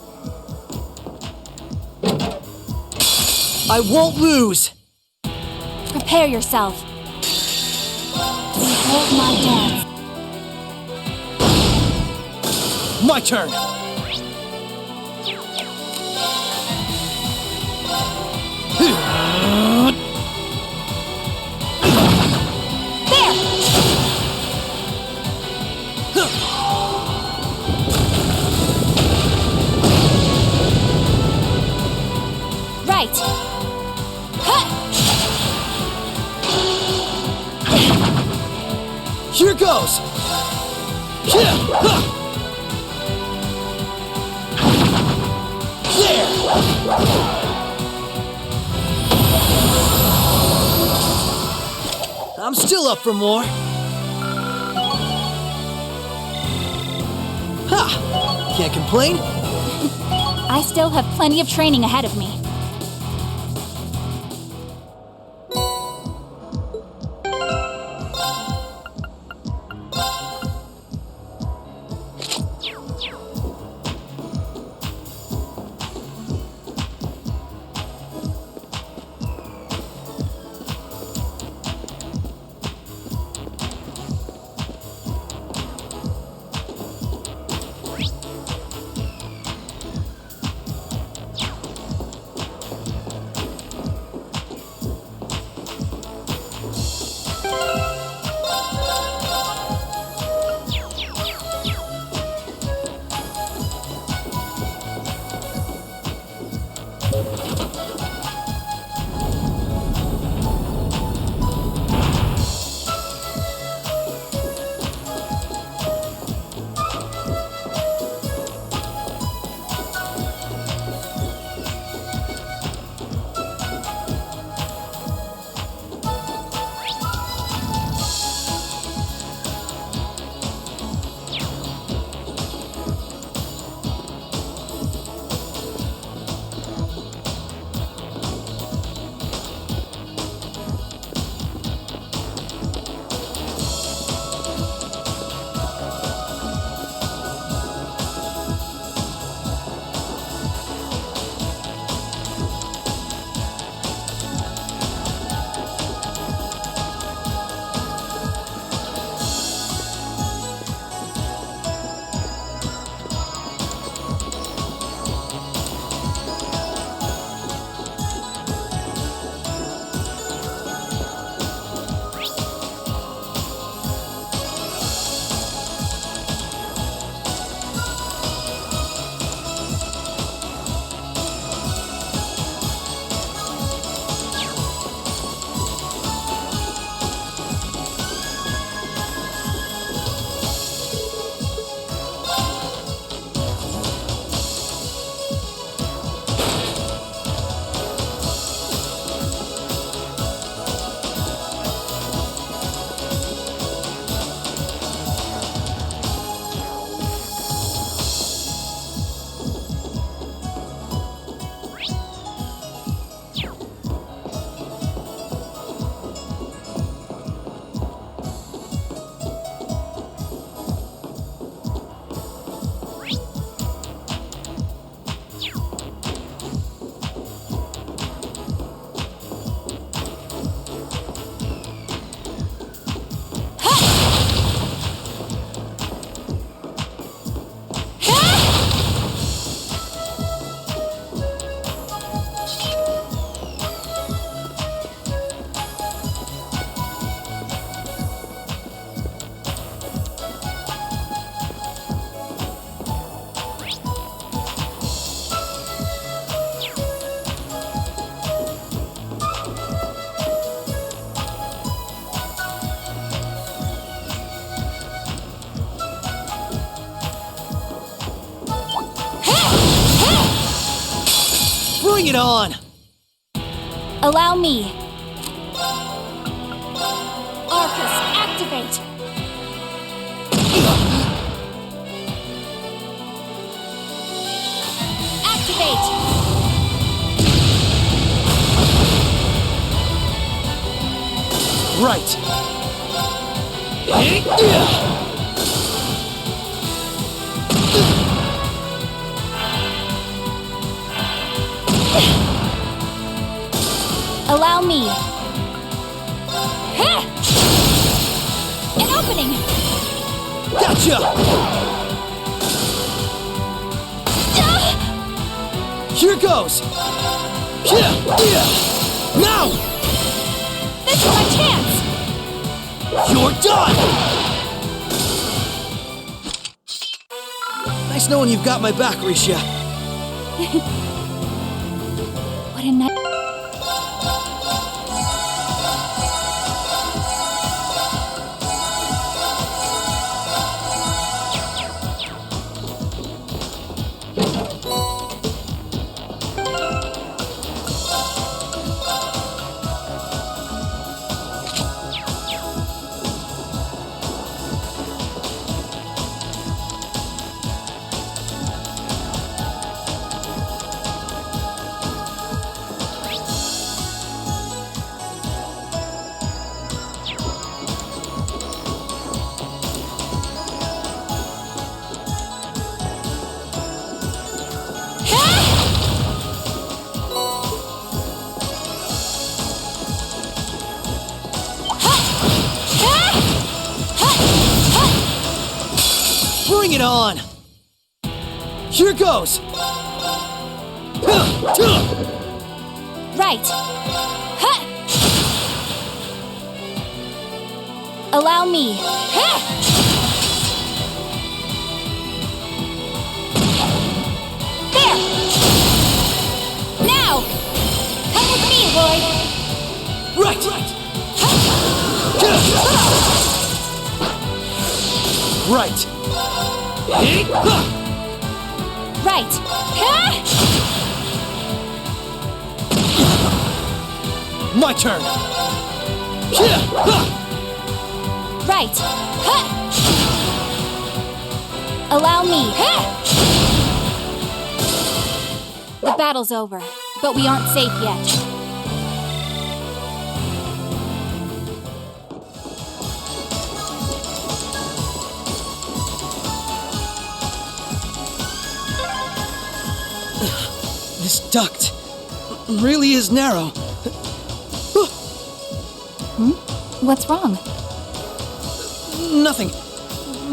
I won't lose! Prepare yourself. Behold my dance. My turn! Right. Here goes! I'm still up for more. Ha! Can't complain. I still have plenty of training ahead of me. Bring it on! Allow me. Arcus, activate! Activate! Right! Allow me. Heh! An opening! Gotcha! Here goes! Now! This is my chance! You're done! Nice knowing you've got my back, Risha. What a night. Bring it on! Here goes! Right. Huh. Allow me. Huh. There! Now! Come with me, Roy! Right! Right! Right. Huh? My turn! Right. Huh. Allow me. Huh. The battle's over, but we aren't safe yet. This duct really is narrow. What's wrong? Nothing.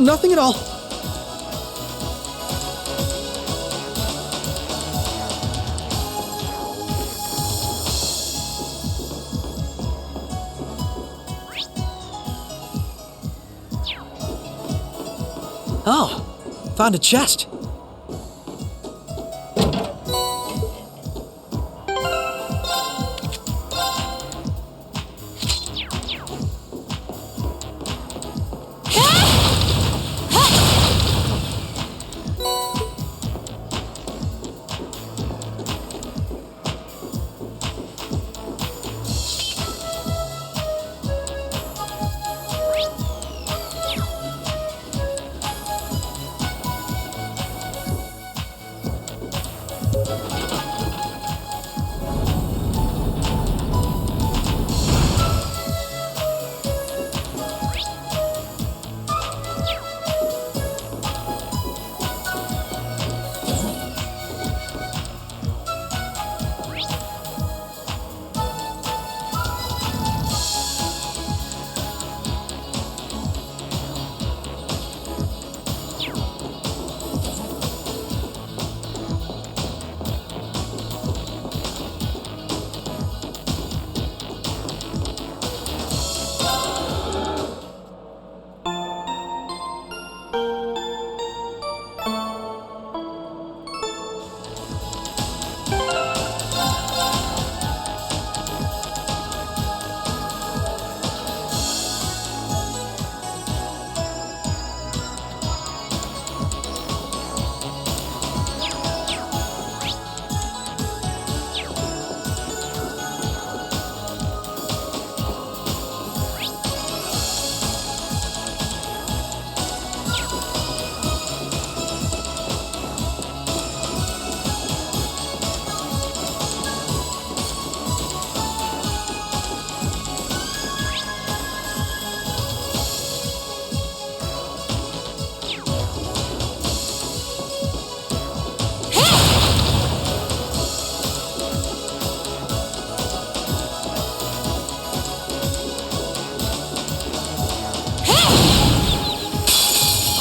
Nothing at all. Oh, found a chest.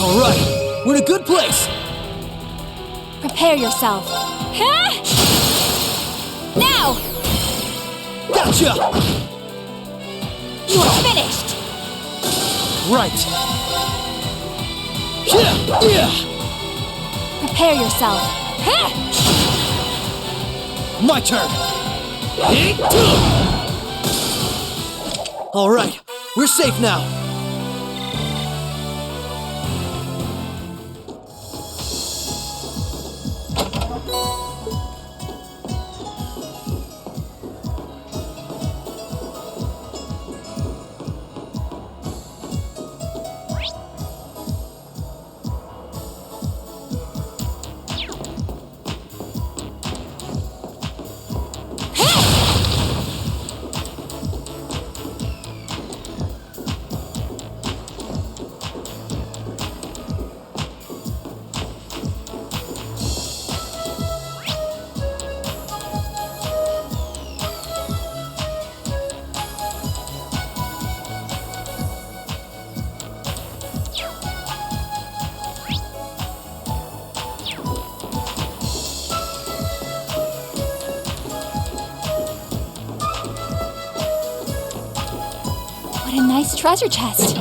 Alright, we're in a good place! Prepare yourself. Huh? Now! Gotcha! You are finished! Right. Yeah! Prepare yourself. Huh? My turn! Alright, we're safe now. What a nice treasure chest.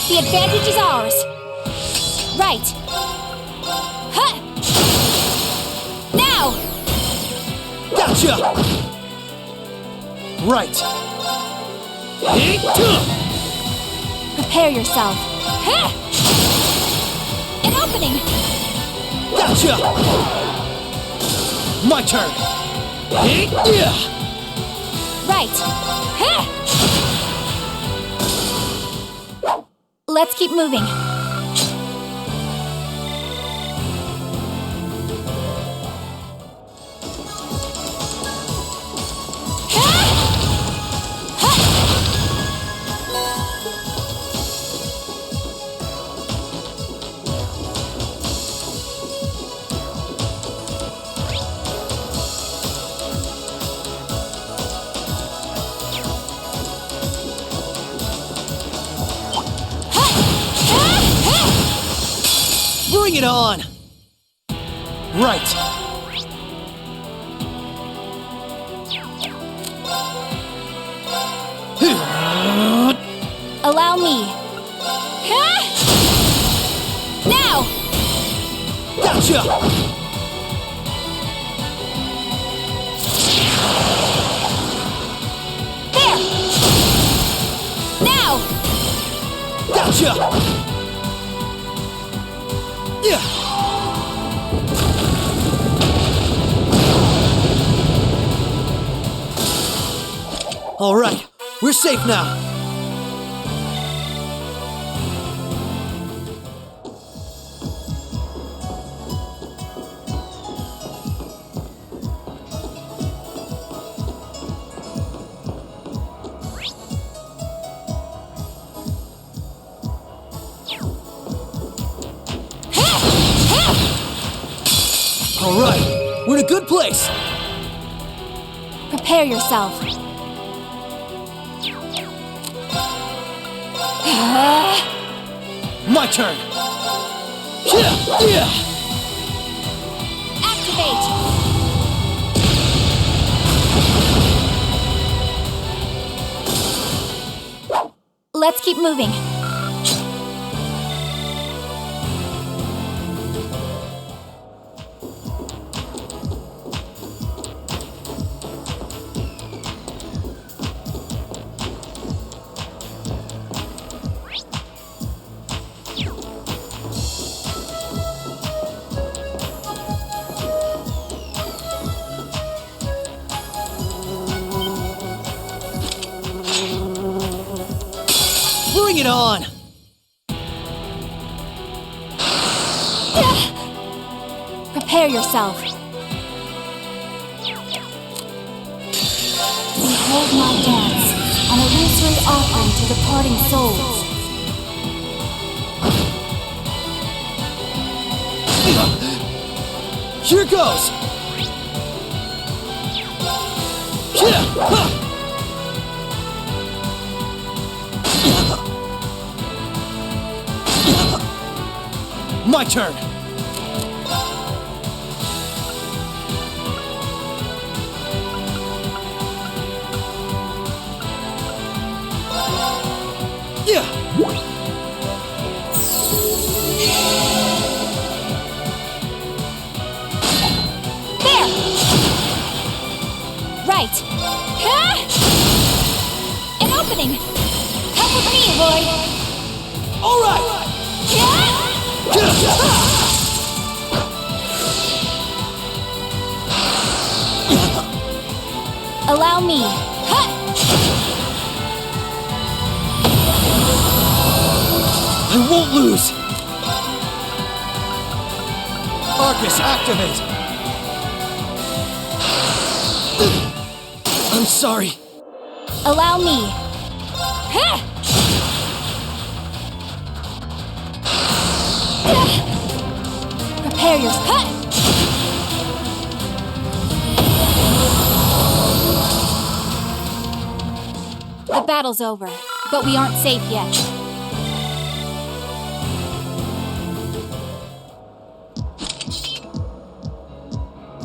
The advantage is ours. Right. Huh. Now. Gotcha! Right. Prepare yourself. Huh. An opening. Gotcha! My turn. Right. Huh. Let's keep moving. Bring it on! Right. Allow me. Now! Gotcha! There! Now! Gotcha! Yeah! All right, we're safe now. All right, we're in a good place. Prepare yourself. My turn. Activate. Let's keep moving. Bring it on! Prepare yourself. Behold my dance, an illusory offering to departing souls. Here goes! My turn! Yeah! There! Right. An opening! Come with me, Lloyd! All right! Allow me. I won't lose! Arcus, activate! I'm sorry. Allow me. Prepare your... The battle's over, but we aren't safe yet.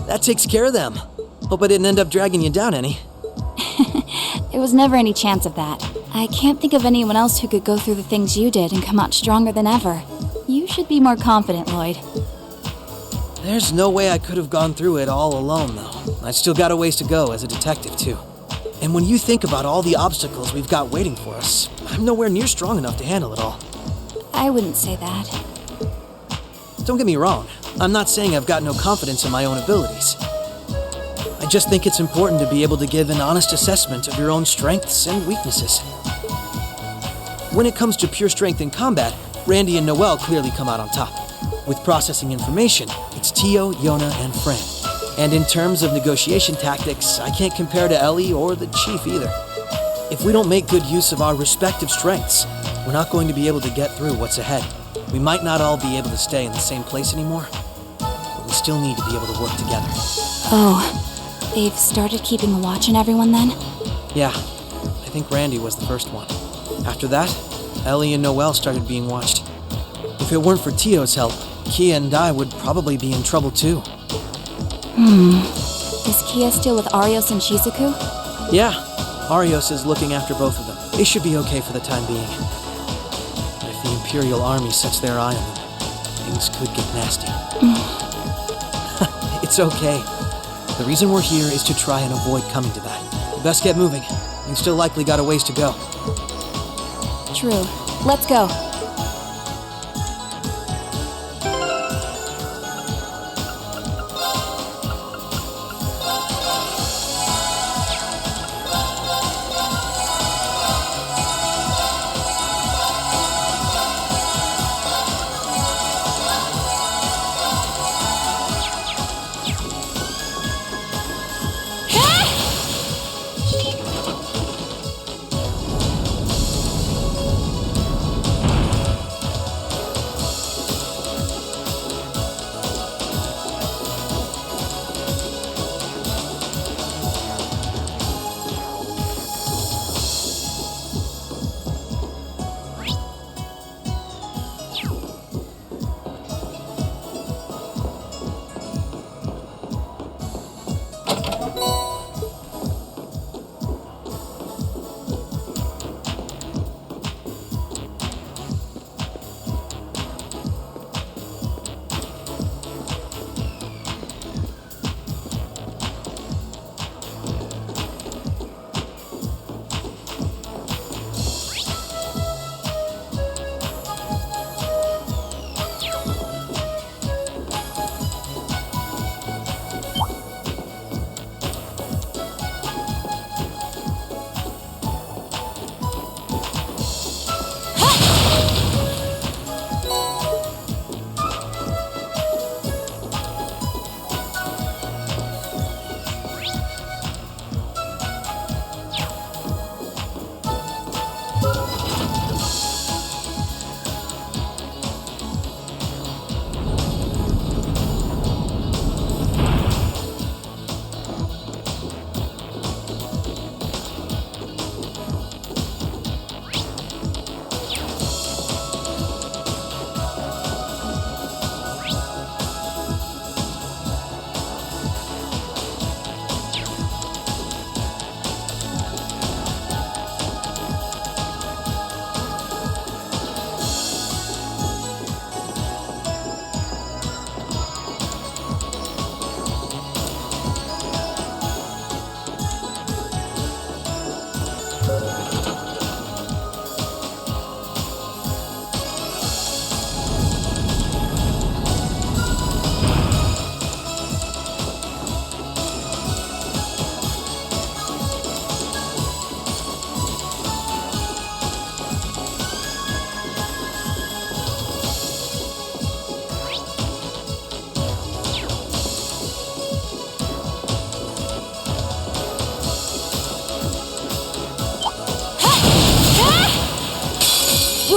That takes care of them. Hope I didn't end up dragging you down any. There was never any chance of that. I can't think of anyone else who could go through the things you did and come out stronger than ever. You should be more confident, Lloyd. There's no way I could have gone through it all alone, though. I still got a ways to go as a detective, too. And when you think about all the obstacles we've got waiting for us, I'm nowhere near strong enough to handle it all. I wouldn't say that. Don't get me wrong. I'm not saying I've got no confidence in my own abilities. I just think it's important to be able to give an honest assessment of your own strengths and weaknesses. When it comes to pure strength in combat, Randy and Noel clearly come out on top. With processing information, it's Tio, Yona, and Fran. And in terms of negotiation tactics, I can't compare to Ellie or the Chief either. If we don't make good use of our respective strengths, we're not going to be able to get through what's ahead. We might not all be able to stay in the same place anymore, but we still need to be able to work together. Oh, they've started keeping a watch on everyone then? Yeah, I think Randy was the first one. After that, Ellie and Noel started being watched. If it weren't for Tio's help, Kia and I would probably be in trouble too. Is Kia still with Arios and Shizuku? Yeah, Arios is looking after both of them. They should be okay for the time being. But if the Imperial Army sets their eye on them, things could get nasty. It's okay. The reason we're here is to try and avoid coming to that. We best get moving. We've still likely got a ways to go. True. Let's go.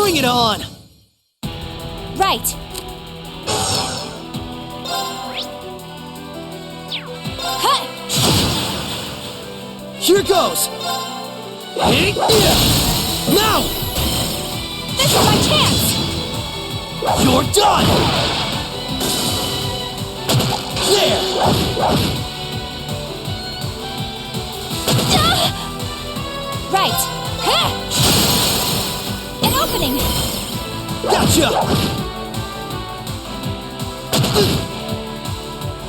Bring it on! Right. Huh. Here goes! Now! This is my chance! You're done! There! Right. Huh. An opening! Gotcha!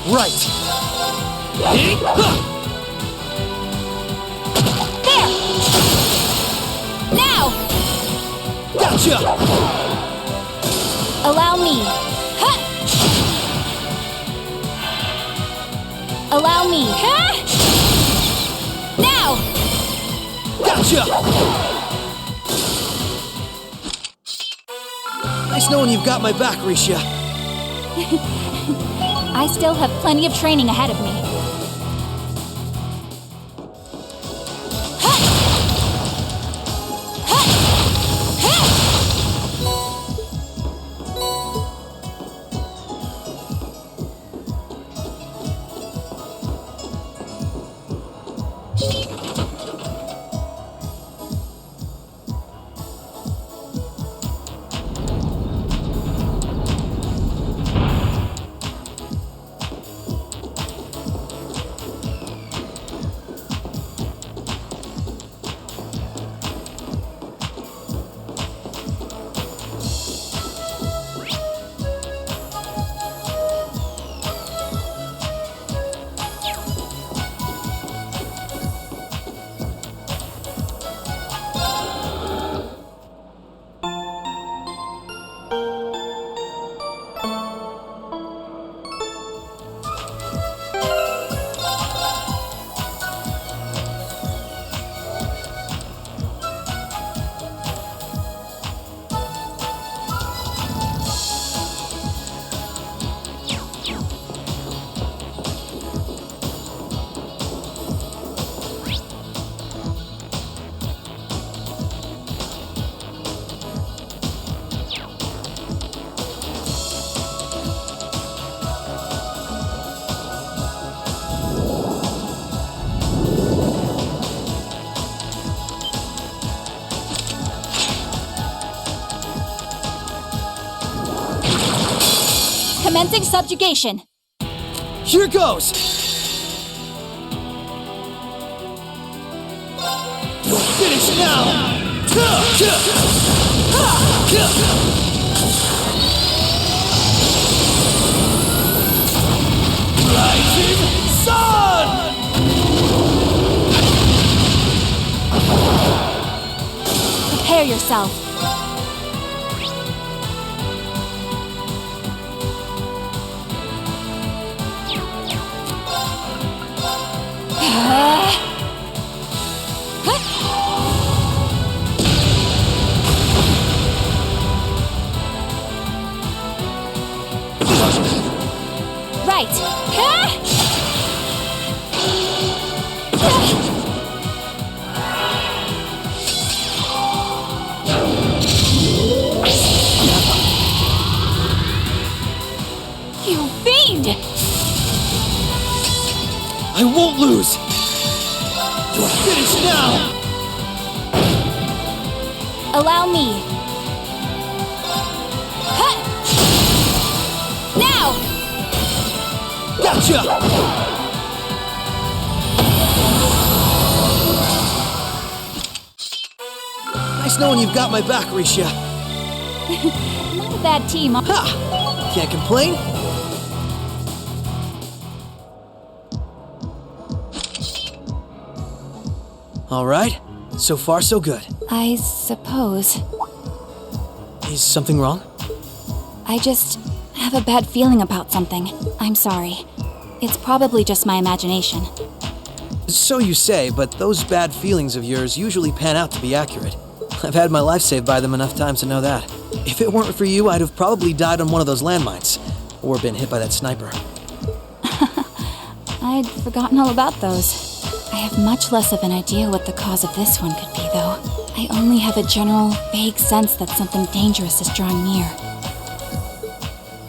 Right. There! Now! Gotcha! Allow me. Huh. Allow me. Huh. Now! Gotcha! Nice knowing you've got my back, Risha. I still have plenty of training ahead of me. Commencing subjugation. Here goes! You're finished now! Rising Sun! Prepare yourself. Right. You fiend! I won't lose! You're finished now! Allow me. Huh. Now! Gotcha! Nice knowing you've got my back, Risha. Not a bad team. Ha! Can't complain? All right. So far, so good. I suppose. Is something wrong? I just have a bad feeling about something. I'm sorry. It's probably just my imagination. So you say, but those bad feelings of yours usually pan out to be accurate. I've had my life saved by them enough times to know that. If it weren't for you, I'd have probably died on one of those landmines, or been hit by that sniper. I'd forgotten all about those. I have much less of an idea what the cause of this one could be, though. I I only have a general, vague sense that something dangerous is drawing near.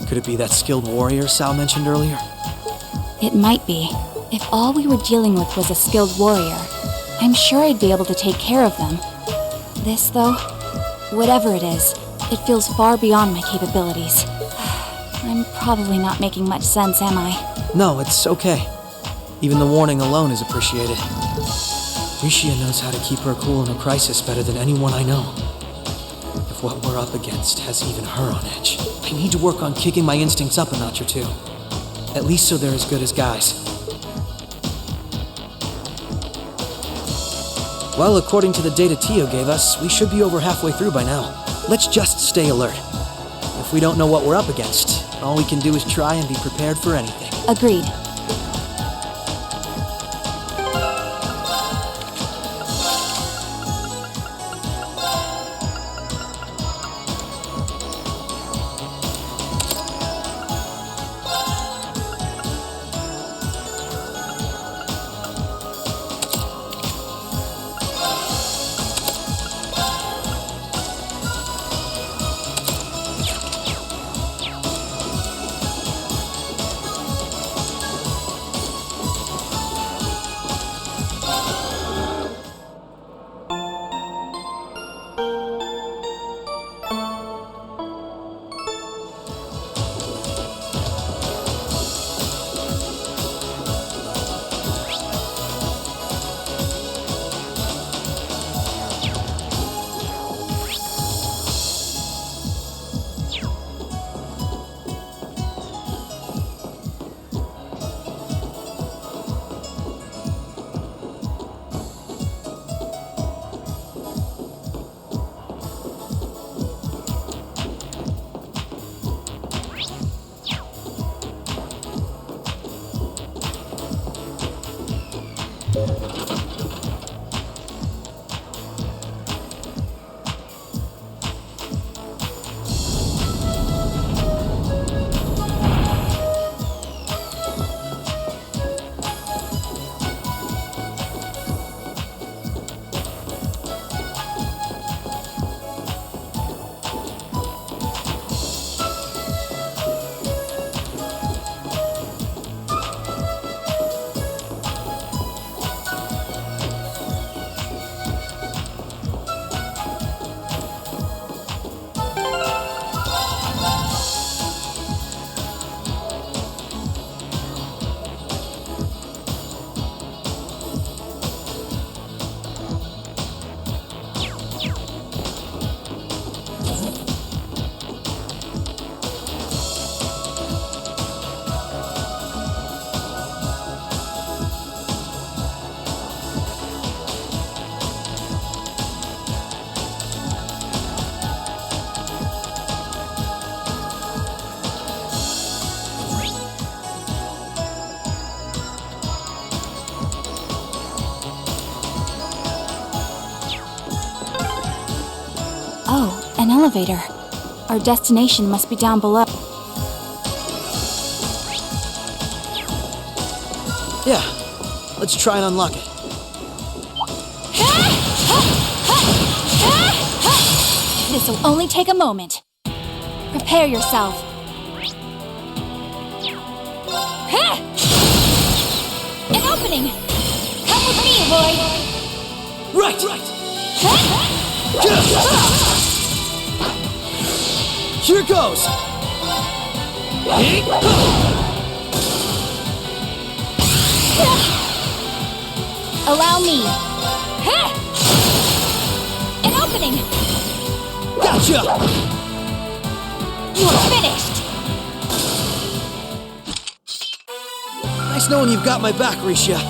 Could it be that skilled warrior Sal mentioned earlier? It might be. If all we were dealing with was a skilled warrior, I'm sure I'd be able to take care of them. This, though, whatever it is, it feels far beyond my capabilities. I'm probably not making much sense, am I? No, it's okay. Even the warning alone is appreciated. Rishia knows how to keep her cool in a crisis better than anyone I know. If what we're up against has even her on edge, I need to work on kicking my instincts up a notch or two. At least so they're as good as guys. Well, according to the data Tio gave us, we should be over halfway through by now. Let's just stay alert. If we don't know what we're up against, all we can do is try and be prepared for anything. Agreed. Oh, an elevator. Our destination must be down below. Yeah, let's try and unlock it. This will only take a moment. Prepare yourself. An opening! Come with me, boy! Right! Here goes! Allow me. An opening! Gotcha! Finished! Nice knowing you've got my back, Risha.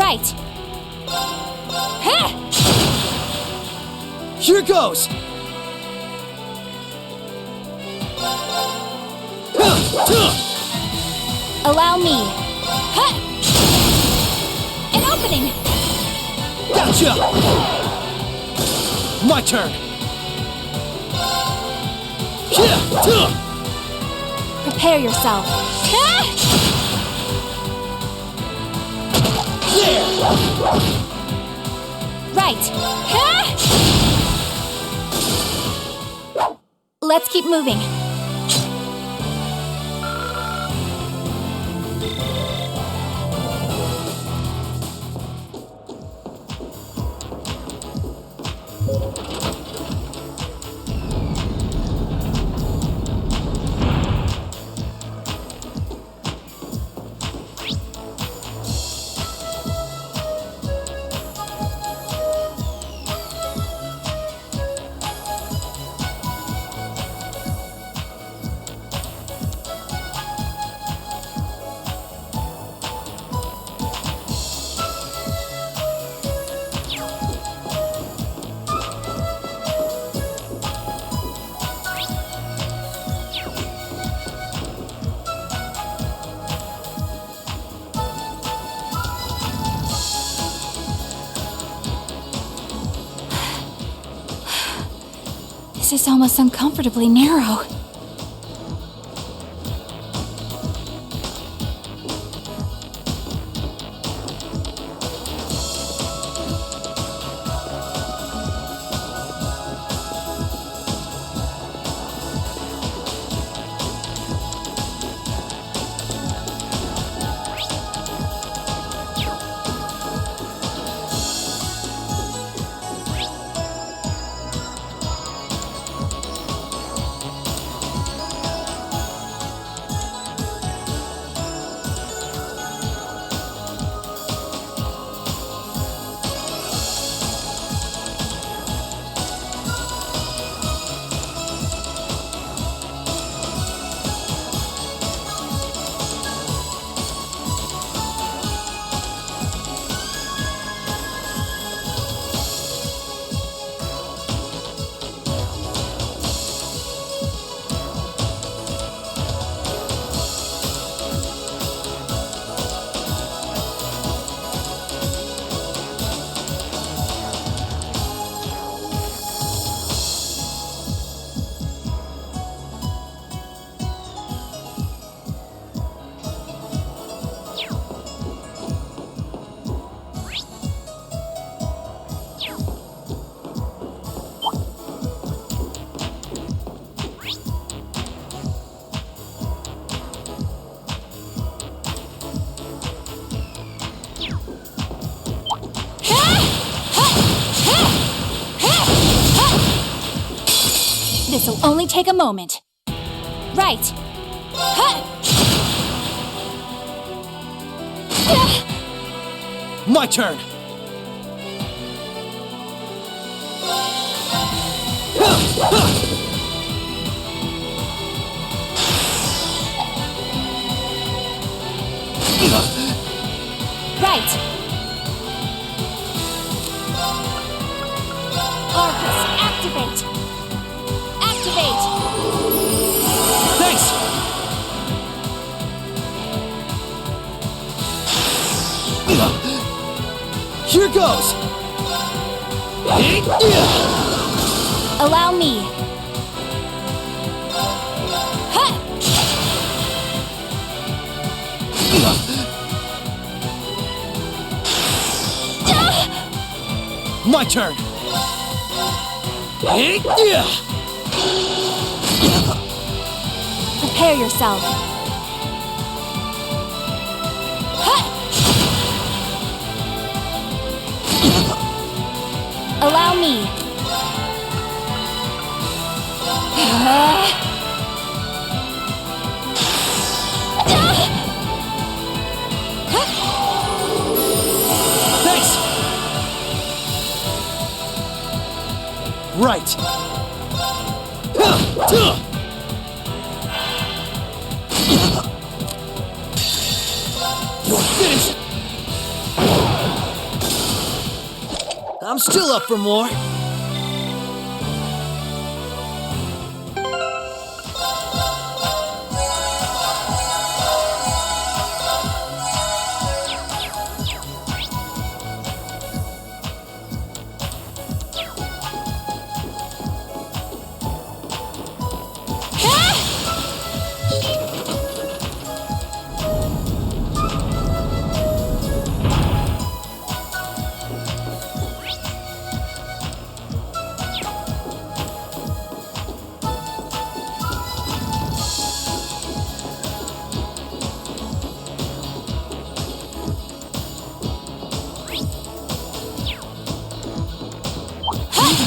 Right! Huh! Here goes! Allow me. Huh! An opening! Gotcha! My turn! Prepare yourself. Huh! Right. Huh? Let's keep moving. This is almost uncomfortably narrow. This'll only take a moment. Right. Huh. My turn! Right. Arcus, activate. Activate. Thanks! Here goes! Allow me. Huh. My turn! Prepare yourself. Huh. Allow me. Thanks! Right. You're finished! I'm still up for more.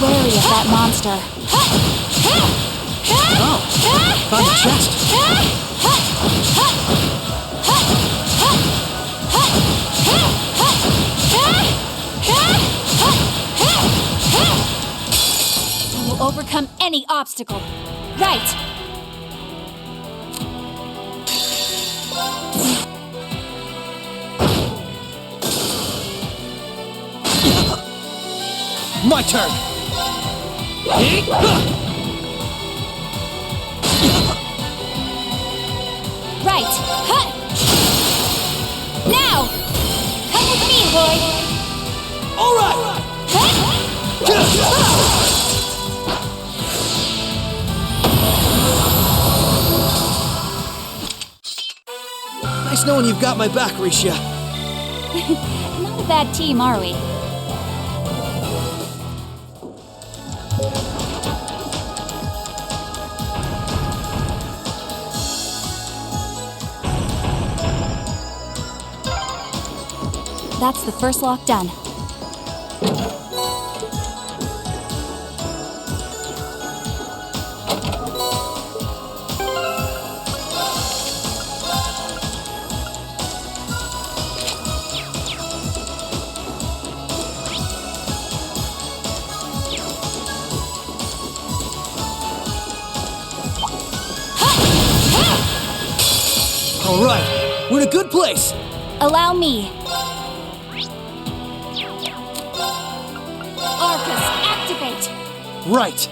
Wary of that monster. Oh, found a chest. We will overcome any obstacle. Right. My turn. Right. Now, come with me, boy. All right. Nice knowing you've got my back, Risha. Not a bad team, are we? That's the first lock done. All right, we're in a good place. Allow me. Arcus, activate! Right.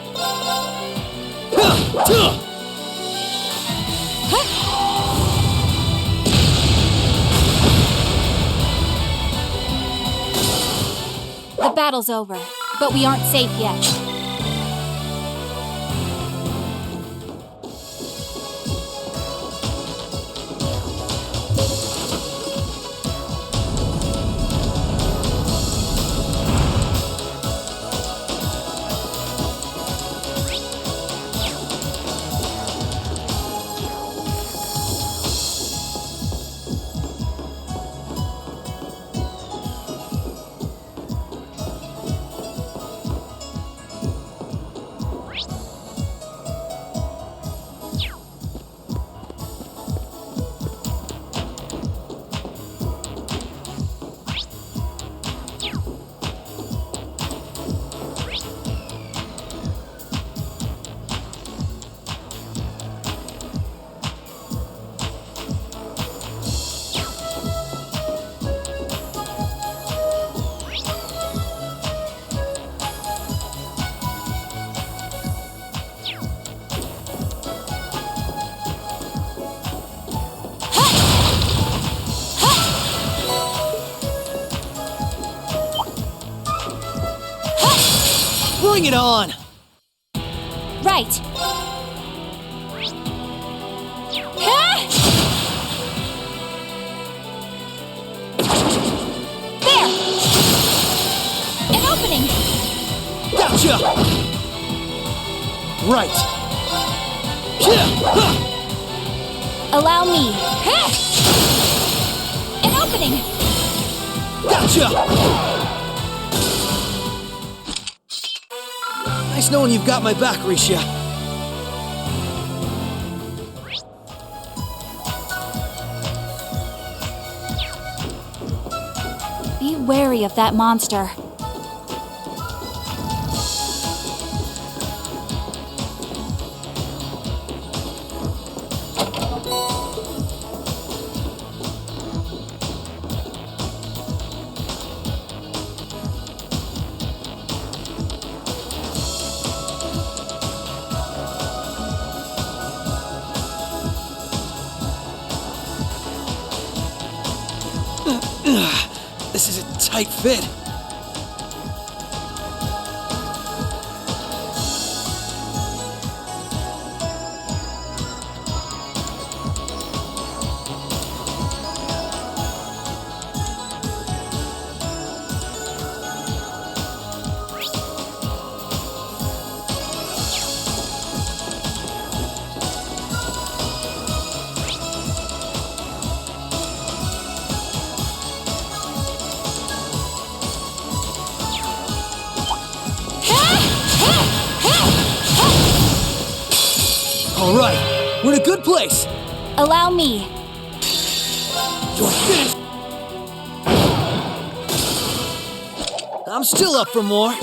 The battle's over, but we aren't safe yet. Bring it on! Right. There! An opening! Gotcha! Right. Allow me. An opening! Gotcha! Nice knowing you've got my back, Risha. Be wary of that monster. tight fit. All right, we're in a good place. Allow me. You're finished. I'm still up for more.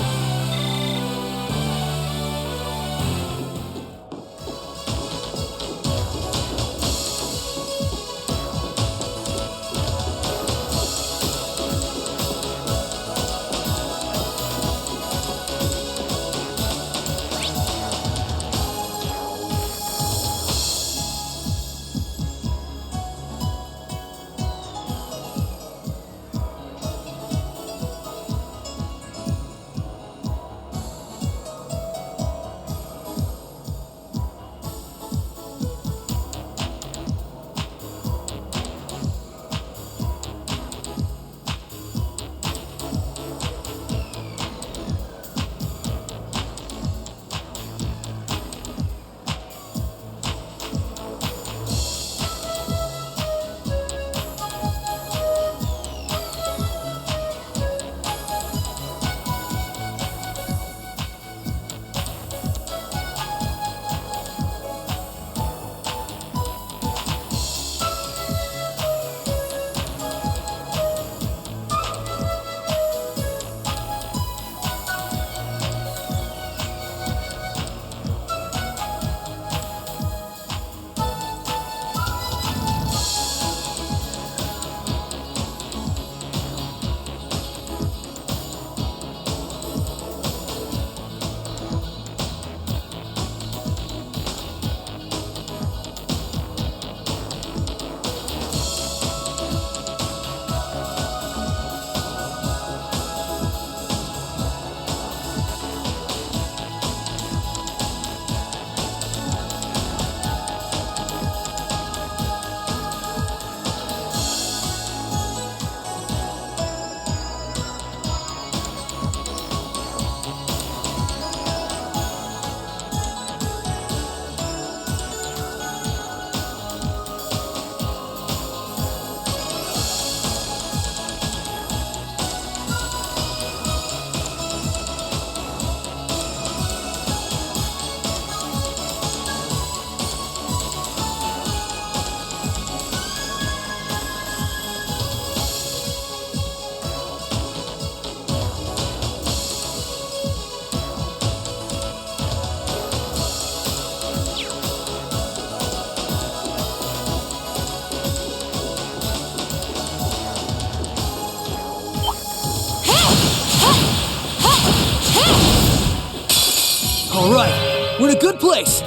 All right, we're in a good place.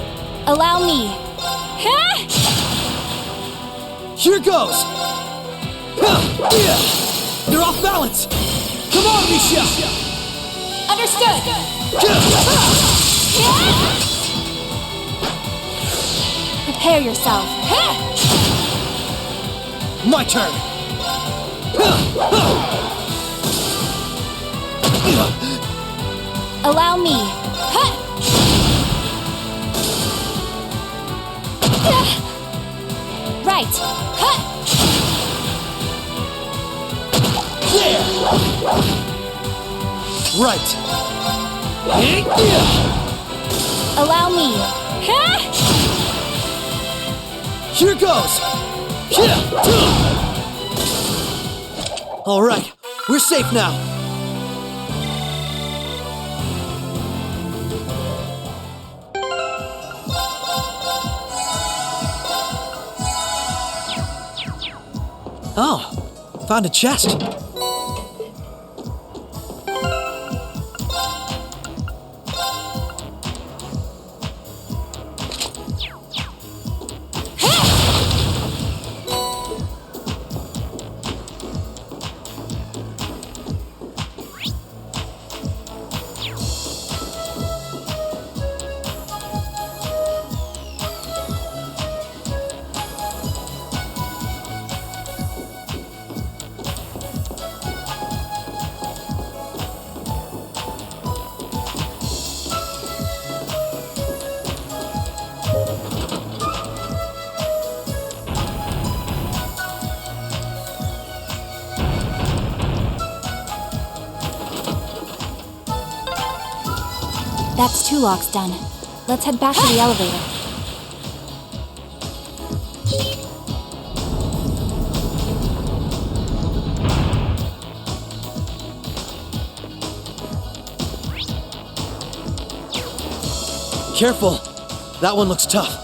Allow me. Here goes. You're off balance. Come on, Misha. Understood. Prepare yourself. My turn. Allow me. Right. There. Right. Allow me. Here goes. All right, we're safe now. Oh, found a chest. That's 2 locks done. Let's head back to the elevator. Careful! That one looks tough.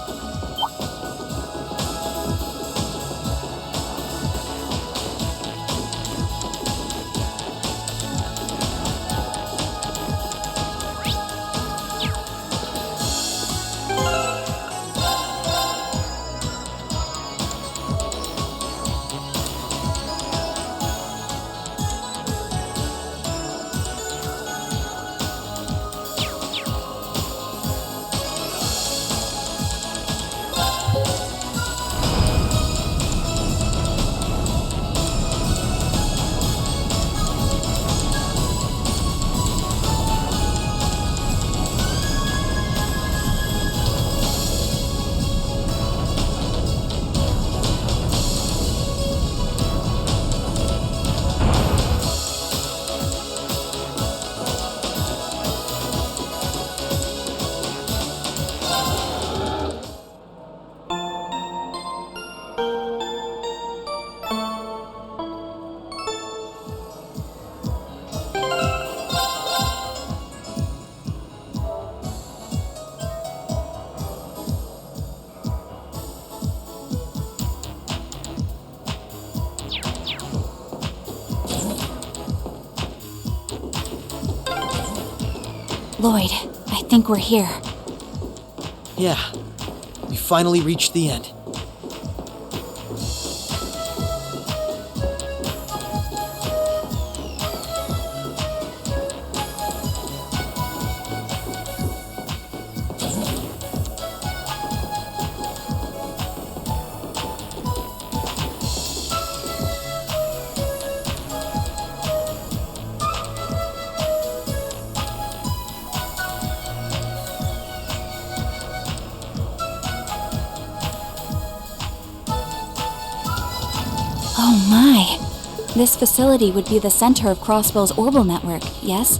Lloyd, I think we're here. Yeah, we finally reached the end. Oh my! This facility would be the center of Crossbell's orbital network, yes?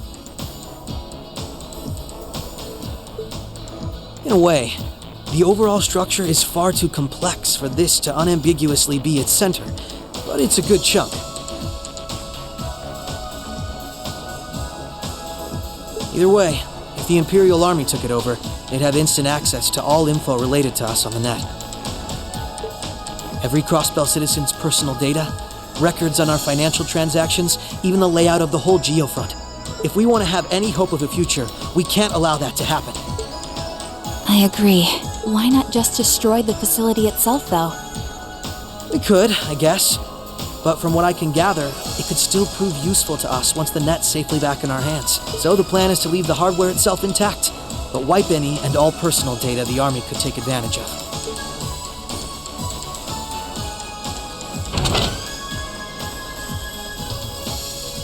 In a way, the overall structure is far too complex for this to unambiguously be its center, but it's a good chunk. Either way, if the Imperial Army took it over, they'd have instant access to all info related to us on the net. Every Crossbell citizen's personal data, records on our financial transactions, even the layout of the whole geofront. If we want to have any hope of a future, we can't allow that to happen. I agree. Why not just destroy the facility itself, though? We could, I guess. But from what I can gather, it could still prove useful to us once the net's safely back in our hands. So the plan is to leave the hardware itself intact, but wipe any and all personal data the Army could take advantage of.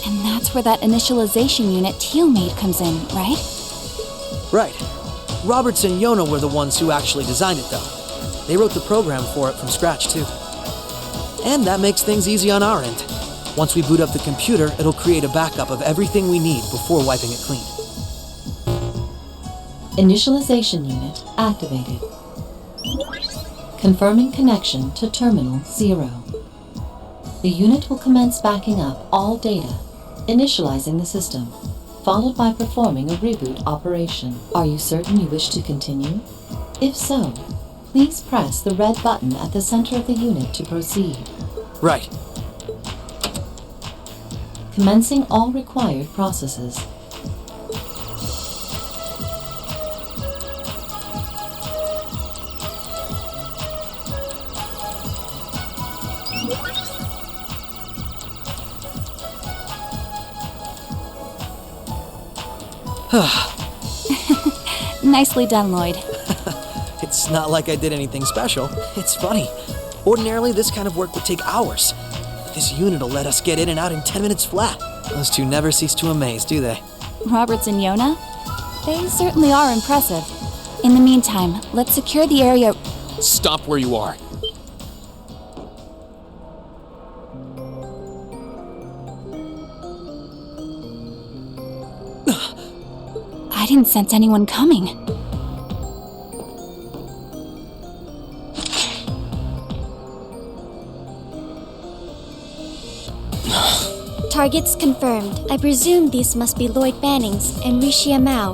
And that's where that initialization unit Teal made comes in, right? Right. Roberts and Yona were the ones who actually designed it, though. They wrote the program for it from scratch, too. And that makes things easy on our end. Once we boot up the computer, it'll create a backup of everything we need before wiping it clean. Initialization unit activated. Confirming connection to Terminal 0. The unit will commence backing up all data, initializing the system, followed by performing a reboot operation. Are you certain you wish to continue? If so, please press the red button at the center of the unit to proceed. Right. Commencing all required processes. Nicely done, Lloyd. It's not like I did anything special. It's funny. Ordinarily, this kind of work would take hours. But this unit will let us get in and out in 10 minutes flat. Those two never cease to amaze, do they? Roberts and Yona? They certainly are impressive. In the meantime, let's secure the area. Stop where you are. I I didn't sense anyone coming. Targets confirmed. I presume these must be Lloyd Bannings and Rishia Mao.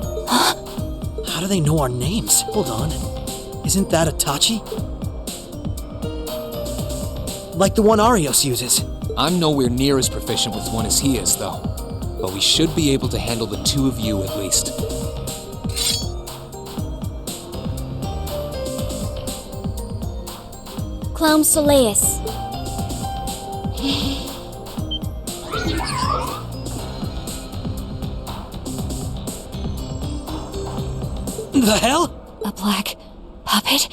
How do they know our names? Hold on. Isn't that Itachi? Like the one Arios uses. I'm nowhere near as proficient with one as he is, though. But we should be able to handle the two of you at least. Clown Soleus. The hell? A black puppet?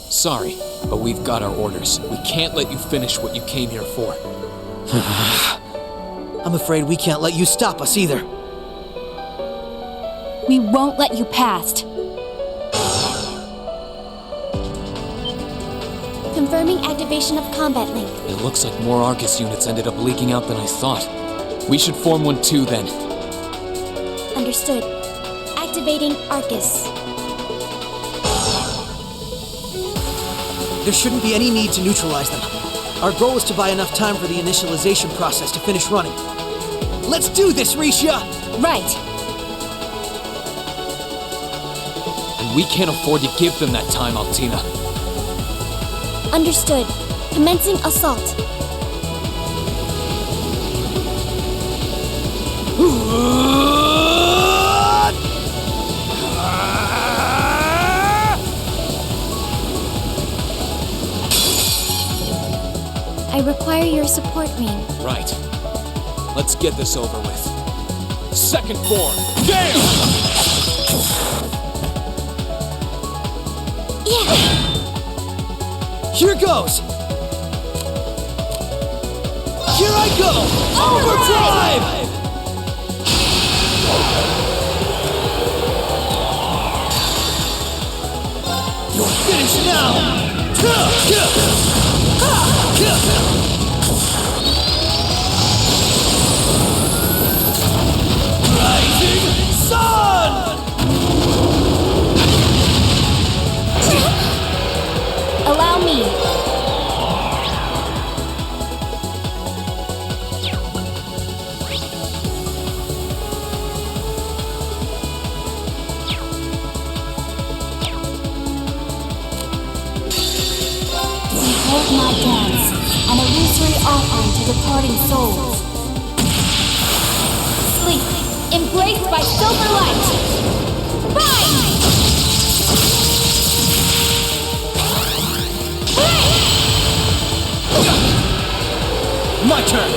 Sorry, but we've got our orders. We can't let you finish what you came here for. I'm afraid we can't let you stop us either. We won't let you past. Confirming activation of combat link. It looks like more Arcus units ended up leaking out than I thought. We should form one too, then. Understood. Activating Arcus. There shouldn't be any need to neutralize them. Our goal is to buy enough time for the initialization process to finish running. Let's do this, Rishia! Right. And we can't afford to give them that time, Altina. Understood. Commencing assault. I require your support, Rean. Right. Let's get this over with. Second form, gale! Yeah! Here goes! Here I go! Overdrive! You're finished now! Rising Sun! Allow me. Behold my dance, an illusory offering to departing souls. Sleep, embraced by silver light. Rise! My turn!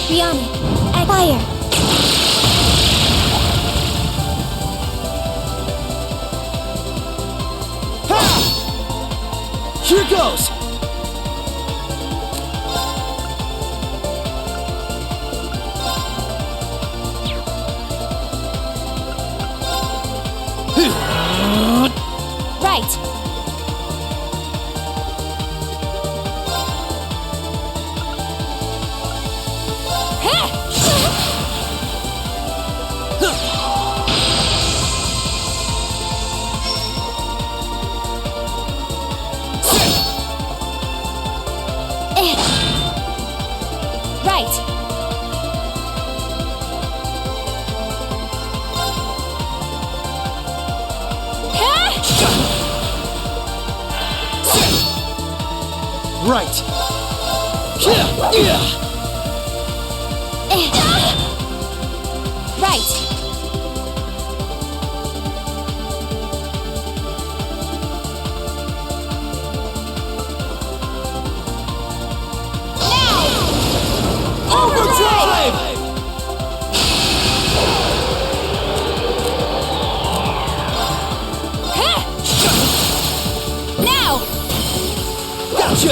Bionic. At fire. Here goes! Right. Right. Right. Right. Overdrive! Now! My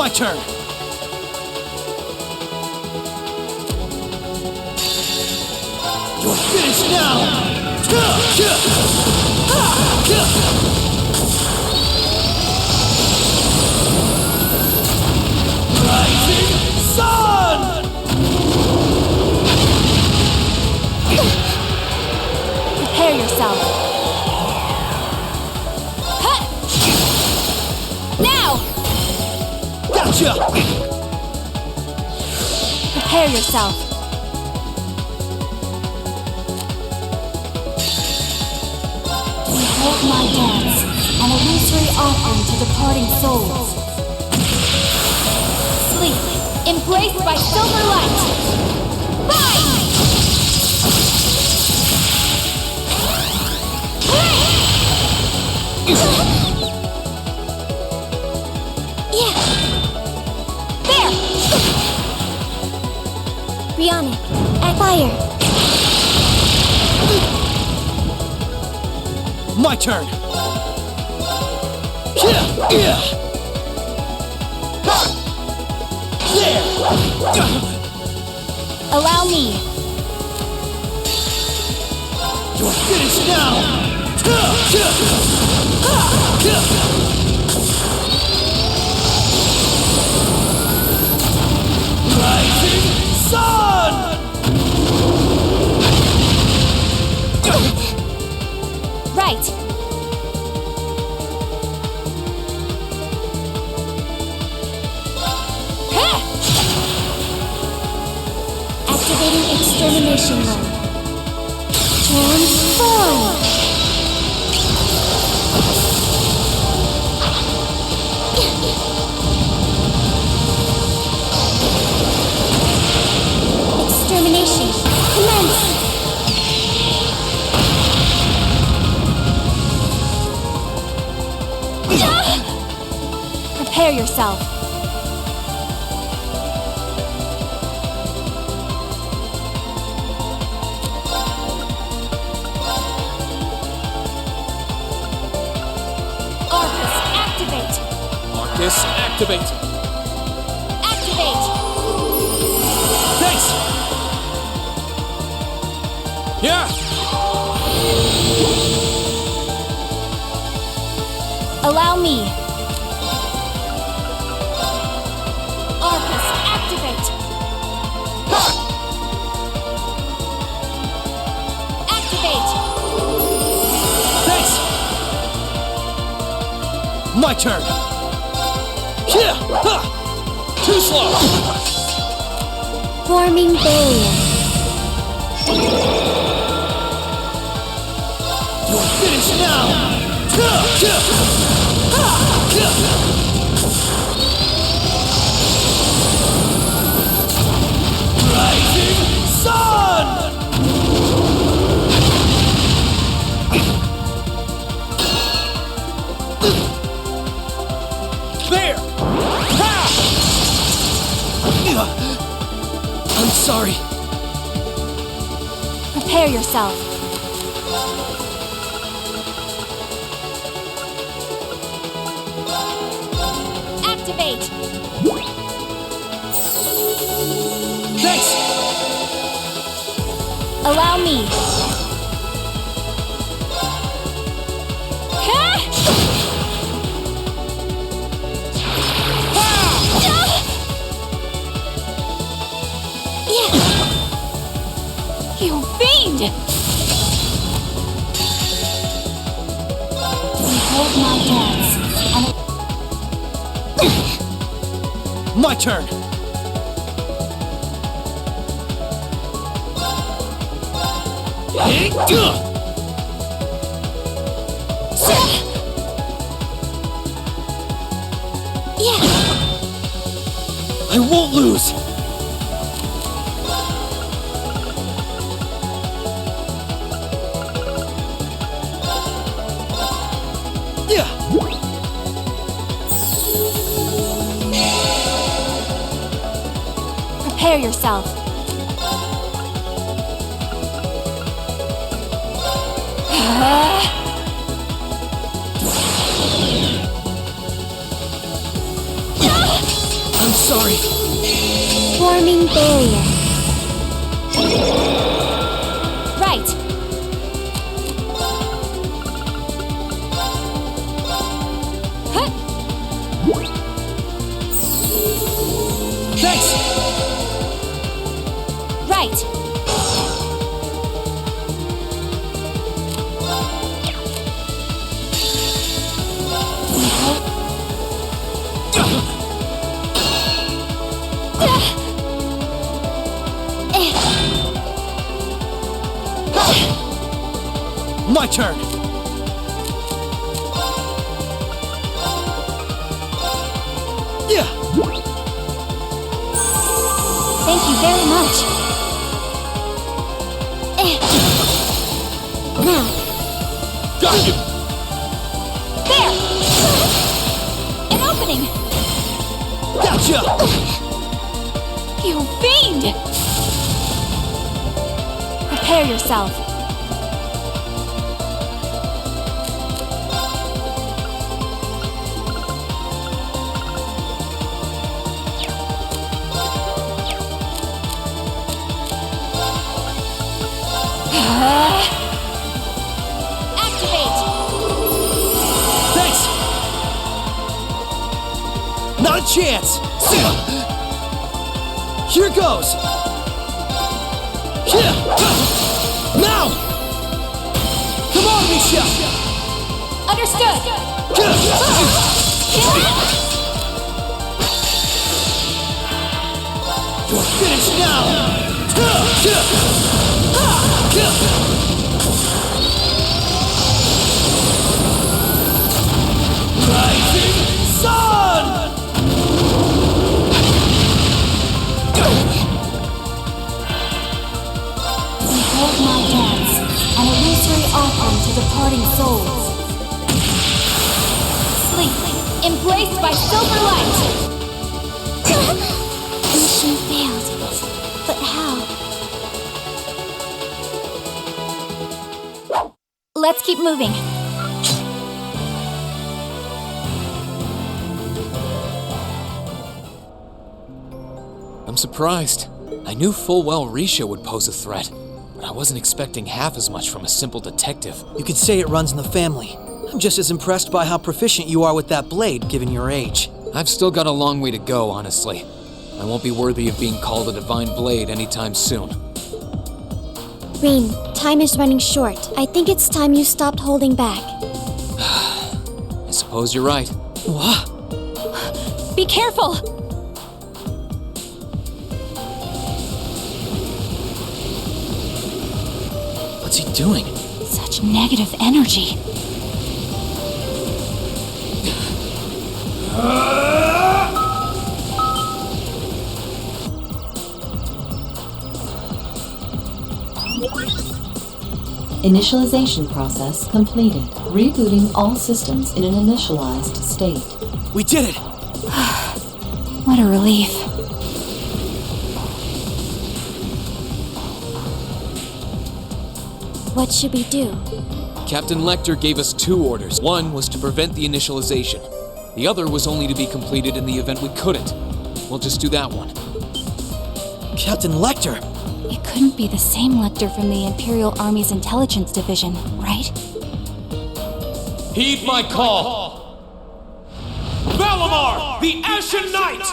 turn! You're finished now! Rising Sun! Prepare yourself. Now! Gotcha! Prepare yourself. Behold my dance, an illusory offering to departing souls. Sleep, embraced by silver light. Rise! Yeah. There! Bionic, at fire. My turn! There! Allow me. You're finished now! Rising Sun! Right. Activating extermination mode. Transform! Extermination, commence! Prepare yourself. Arcus, activate! Arcus, activate! Activate! Thanks! Yeah! Allow me. Arcus, activate! Activate! Thanks! My turn! Too slow! Forming barrier. You're finished now! Rising Sun! There! I'm sorry. Prepare yourself. Activate! Thanks! Allow me. You fiend! Behold my dance, and My turn! I won't lose! prepare yourself. sorry. Forming barrier. Right. Huh. Thanks! Right. My turn! Yeah! Thank you very much. Now. Got you! There! An opening! Gotcha! You fiend! Prepare yourself. Activate! Thanks! Not a chance! Here goes! Now! Come on, Misha! Understood! You're finished now! Rising Sun! Behold my dance, an illusory offering to departing souls. Sleep, embraced by silver light. Mission failed. But how? Let's keep moving. I'm surprised. I knew full well Risha would pose a threat, but I wasn't expecting half as much from a simple detective. You could say it runs in the family. I'm just as impressed by how proficient you are with that blade, given your age. I've still got a long way to go, honestly. I won't be worthy of being called a divine blade anytime soon. Rain, time is running short. I think it's time you stopped holding back. I suppose you're right. What? Be careful! What's he doing? Such negative energy. Initialization process completed. Rebooting all systems in an initialized state. We did it! What a relief. What should we do? Captain Lecter gave us 2 orders. One was to prevent the initialization. The other was only to be completed in the event we couldn't. We'll just do that one. Captain Lecter! It couldn't be the same Lecter from the Imperial Army's Intelligence Division, right? Heed my call! Valimar, the Ashen Knight!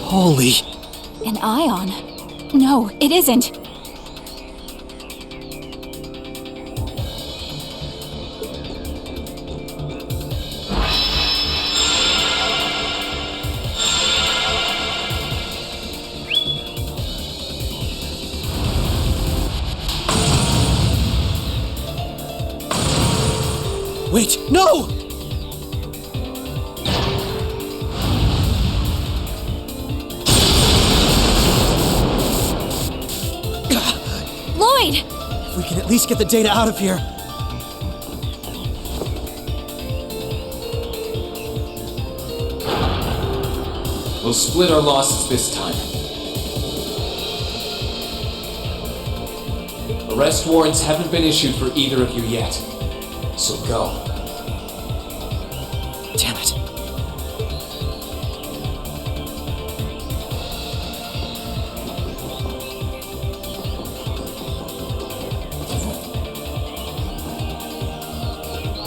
Holy... An ion? No, it isn't. Wait, no! Lloyd! If we can at least get the data out of here. We'll split our losses this time. Arrest warrants haven't been issued for either of you yet. So go. Damn it.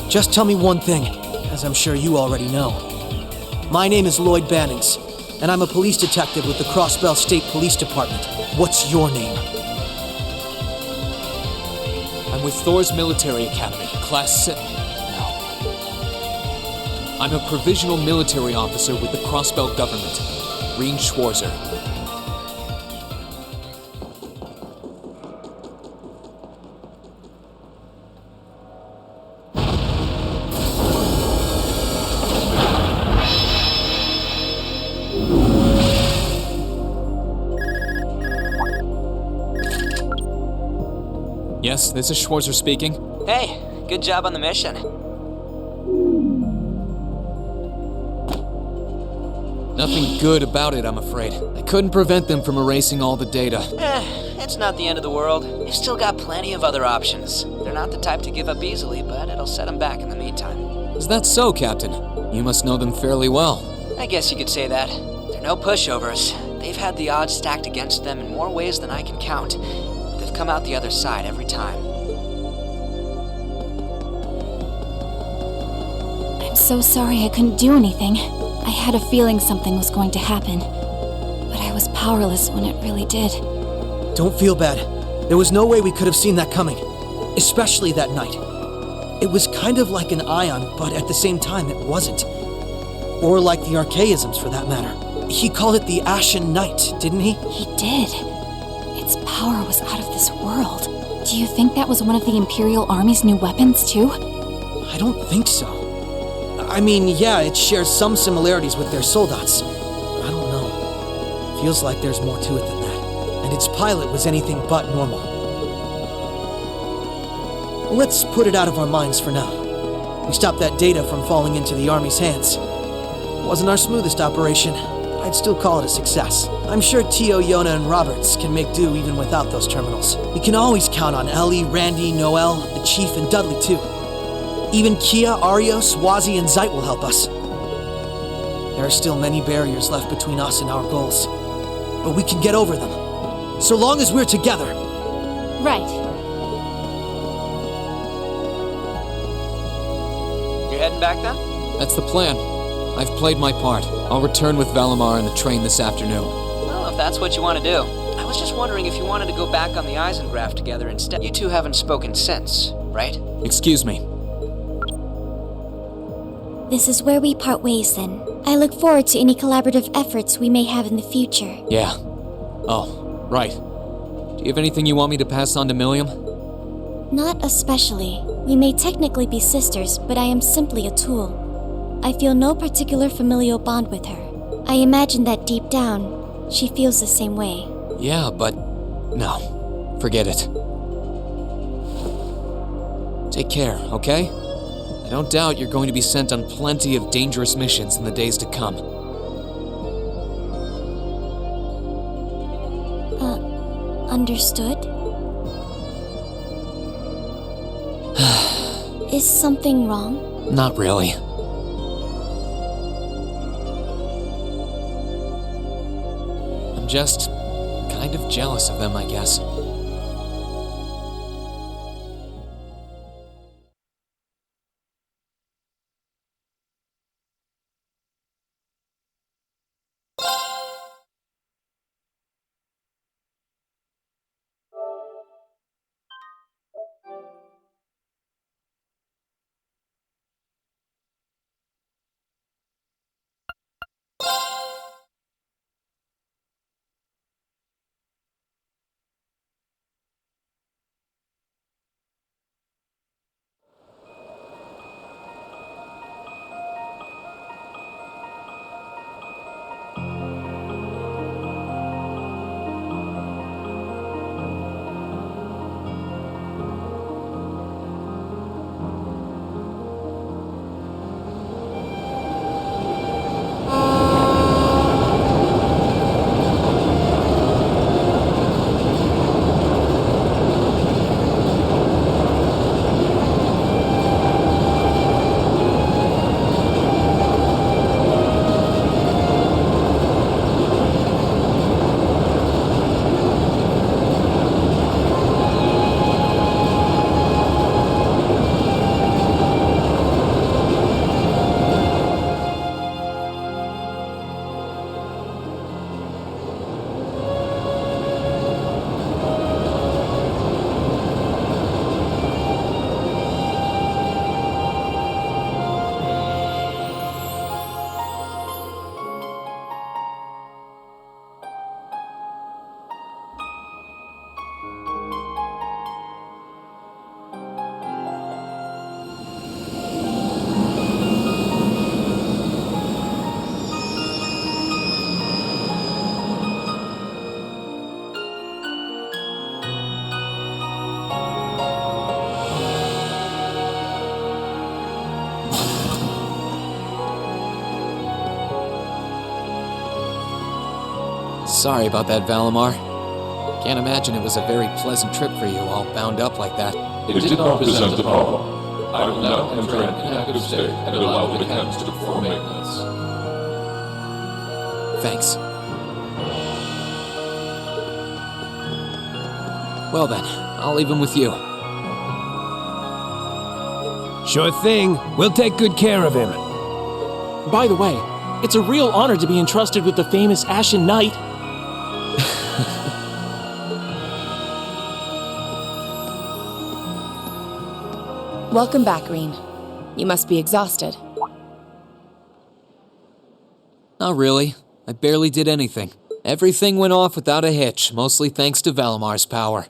Just tell me one thing, as I'm sure you already know. My name is Lloyd Bannings, and I'm a police detective with the Crossbell State Police Department. What's your name? I'm with Thor's Military Academy, Class 6. I'm a provisional military officer with the Crossbell government, Rean Schwarzer. Yes, this is Schwarzer speaking. Hey, good job on the mission. Nothing good about it, I'm afraid. I couldn't prevent them from erasing all the data. It's not the end of the world. They've still got plenty of other options. They're not the type to give up easily, but it'll set them back in the meantime. Is that so, Captain? You must know them fairly well. I guess you could say that. They're no pushovers. They've had the odds stacked against them in more ways than I can count. But they've come out the other side every time. I'm so sorry I couldn't do anything. I had a feeling something was going to happen, but I was powerless when it really did. Don't feel bad. There was no way we could have seen that coming, especially that night. It was kind of like an ion, but at the same time it wasn't. Or like the archaisms, for that matter. He called it the Ashen Night, didn't he? He did. Its power was out of this world. Do you think that was one of the Imperial Army's new weapons, too? I don't think so. I mean, yeah, it shares some similarities with their soldats. I don't know. Feels like there's more to it than that. And its pilot was anything but normal. Let's put it out of our minds for now. We stopped that data from falling into the Army's hands. Wasn't our smoothest operation. I'd still call it a success. I'm sure Tio, Yona, and Roberts can make do even without those terminals. We can always count on Ellie, Randy, Noel, the Chief, and Dudley, too. Even Kia, Arios, Wazi, and Zeit will help us. There are still many barriers left between us and our goals. But we can get over them. So long as we're together. Right. You're heading back then? That's the plan. I've played my part. I'll return with Valimar and the train this afternoon. Well, if that's what you want to do. I was just wondering if you wanted to go back on the Eisengraph together instead. You two haven't spoken since, right? Excuse me. This is where we part ways then. I look forward to any collaborative efforts we may have in the future. Yeah. Oh, right. Do you have anything you want me to pass on to Milliam? Not especially. We may technically be sisters, but I am simply a tool. I feel no particular familial bond with her. I imagine that deep down, she feels the same way. Yeah, but... no. Forget it. Take care, okay? I don't doubt you're going to be sent on plenty of dangerous missions in the days to come. Understood? Is something wrong? Not really. I'm just kind of jealous of them, I guess. Sorry about that, Valimar. Can't imagine it was a very pleasant trip for you, all bound up like that. It did not present a problem. I will now enter an inactive state and allow the cams to perform maintenance. Thanks. Well then, I'll leave him with you. Sure thing. We'll take good care of him. By the way, it's a real honor to be entrusted with the famous Ashen Knight. Welcome back, Green. You must be exhausted. Not really. I barely did anything. Everything went off without a hitch, mostly thanks to Valimar's power.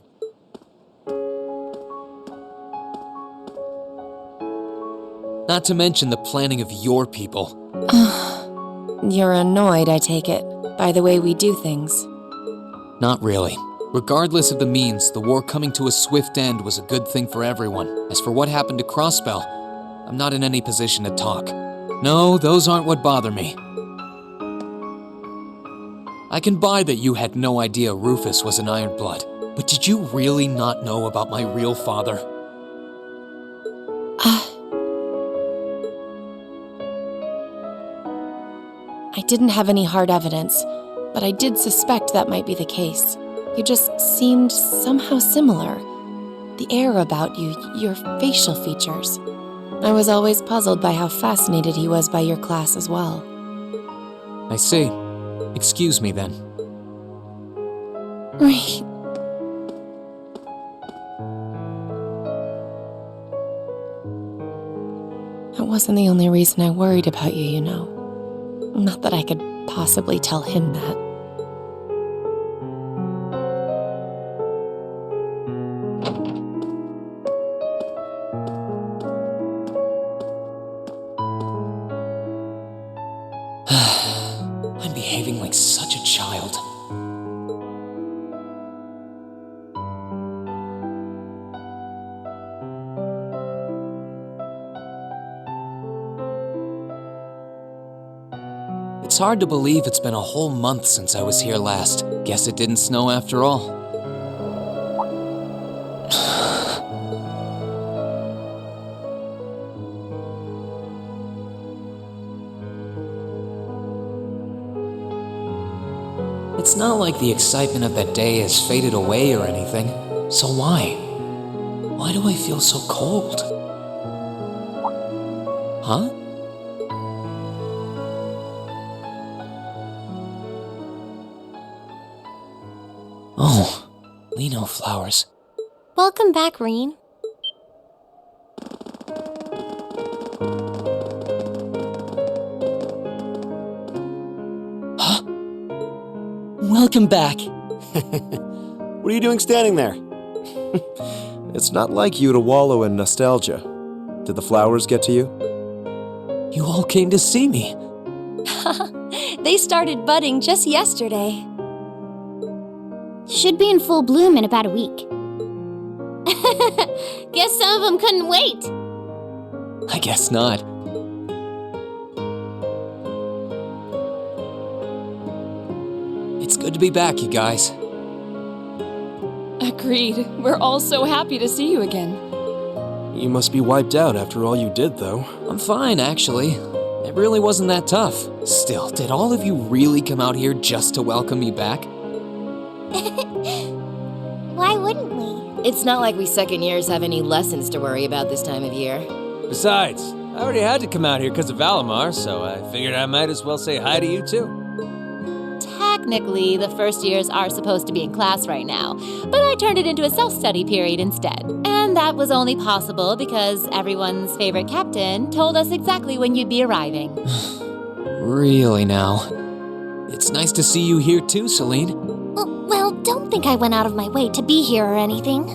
Not to mention the planning of your people. You're annoyed, I take it, by the way we do things. Not really. Regardless of the means, the war coming to a swift end was a good thing for everyone. As for what happened to Crossbell, I'm not in any position to talk. No, those aren't what bother me. I can buy that you had no idea Rufus was an Ironblood, but did you really not know about my real father? I didn't have any hard evidence, but I did suspect that might be the case. You just seemed somehow similar. The air about you, your facial features. I was always puzzled by how fascinated he was by your class as well. I see. Excuse me then. Right. That wasn't the only reason I worried about you, you know. Not that I could possibly tell him that. I'm behaving like such a child. It's hard to believe it's been a whole month since I was here last. Guess it didn't snow after all. It's not like the excitement of that day has faded away or anything. So why? Why do I feel so cold? Huh? Oh, Lino flowers. Welcome back, Reen. Welcome back. What are you doing standing there? It's not like you to wallow in nostalgia. Did the flowers get to you? You all came to see me. They started budding just yesterday. Should be in full bloom in about a week. Guess some of them couldn't wait. I guess not. It's good to be back, you guys. Agreed. We're all so happy to see you again. You must be wiped out after all you did, though. I'm fine, actually. It really wasn't that tough. Still, did all of you really come out here just to welcome me back? Why wouldn't we? It's not like we second years have any lessons to worry about this time of year. Besides, I already had to come out here because of Valimar, so I figured I might as well say hi to you too. Technically, the first years are supposed to be in class right now, but I turned it into a self-study period instead. And that was only possible because everyone's favorite captain told us exactly when you'd be arriving. Really now? It's nice to see you here too, Celine. Well, don't think I went out of my way to be here or anything.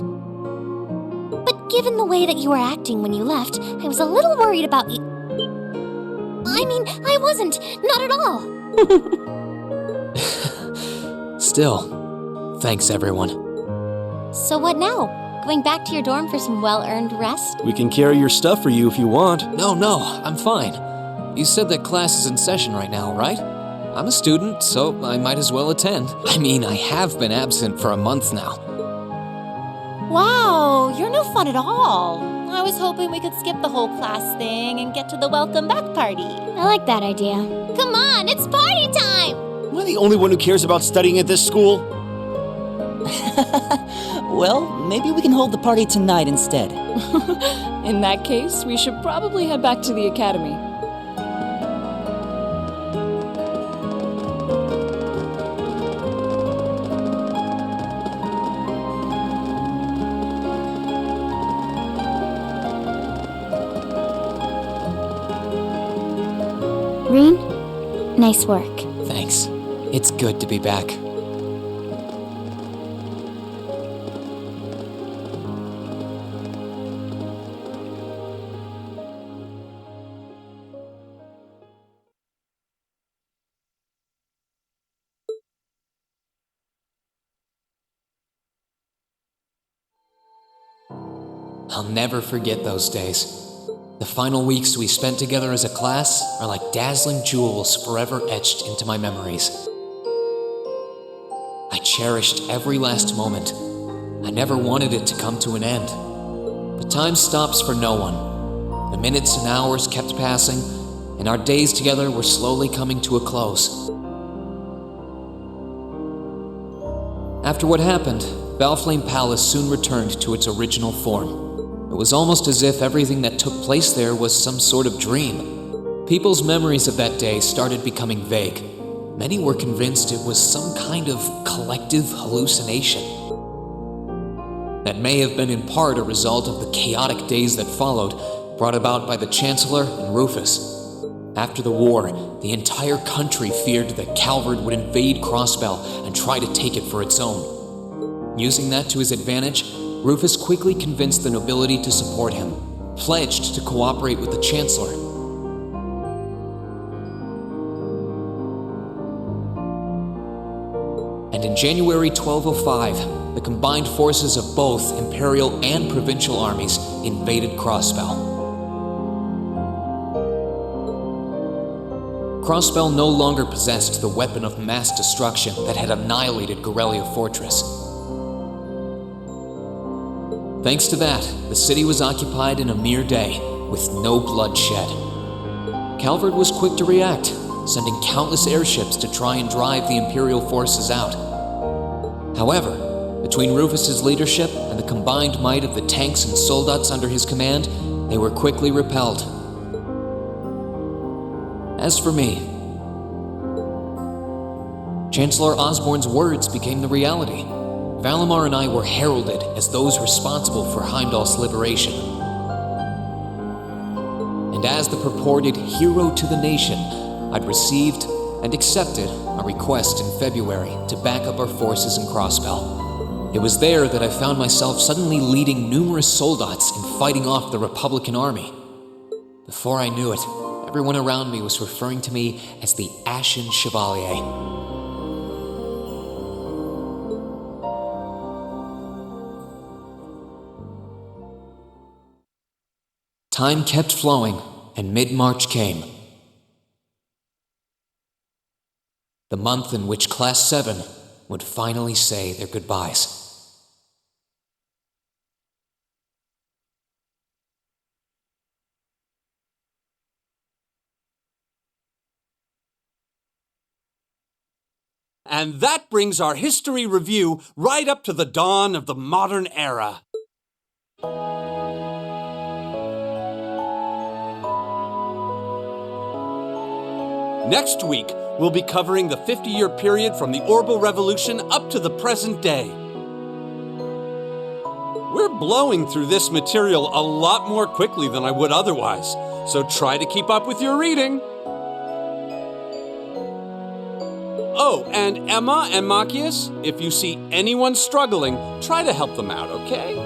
But given the way that you were acting when you left, I was a little worried about you. I mean, I wasn't. Not at all. Still, thanks everyone. So what now? Going back to your dorm for some well-earned rest? We can carry your stuff for you if you want. No, I'm fine. You said that class is in session right now, right? I'm a student, so I might as well attend. I mean, I have been absent for a month now. Wow, you're no fun at all. I was hoping we could skip the whole class thing and get to the welcome back party. I like that idea. Come on, it's party time! Am I the only one who cares about studying at this school? Well, maybe we can hold the party tonight instead. In that case, we should probably head back to the academy. Rean, nice work. Thanks. It's good to be back. I'll never forget those days. The final weeks we spent together as a class are like dazzling jewels forever etched into my memories. I cherished every last moment. I never wanted it to come to an end. But time stops for no one. The minutes and hours kept passing, and our days together were slowly coming to a close. After what happened, Valflame Palace soon returned to its original form. It was almost as if everything that took place there was some sort of dream. People's memories of that day started becoming vague. Many were convinced it was some kind of collective hallucination. That may have been in part a result of the chaotic days that followed, brought about by the Chancellor and Rufus. After the war, the entire country feared that Calvard would invade Crossbell and try to take it for its own. Using that to his advantage, Rufus quickly convinced the nobility to support him, pledged to cooperate with the Chancellor. And in January 1205, the combined forces of both Imperial and Provincial armies invaded Crossbell. Crossbell no longer possessed the weapon of mass destruction that had annihilated Gorelia Fortress. Thanks to that, the city was occupied in a mere day, with no blood shed. Calvard was quick to react, sending countless airships to try and drive the Imperial forces out. However, between Rufus's leadership and the combined might of the tanks and soldats under his command, they were quickly repelled. As for me, Chancellor Osborne's words became the reality. Valimar and I were heralded as those responsible for Heimdall's liberation. And as the purported hero to the nation, I'd received and accepted a request in February to back up our forces in Crossbell. It was there that I found myself suddenly leading numerous soldats and fighting off the Republican army. Before I knew it, everyone around me was referring to me as the Ashen Chevalier. Time kept flowing, and mid-March came. The month in which Class 7 would finally say their goodbyes. And that brings our history review right up to the dawn of the modern era. Next week, we'll be covering the 50-year period from the Orbal Revolution up to the present day. We're blowing through this material a lot more quickly than I would otherwise, so try to keep up with your reading. Oh, and Emma and Machias, if you see anyone struggling, try to help them out, okay?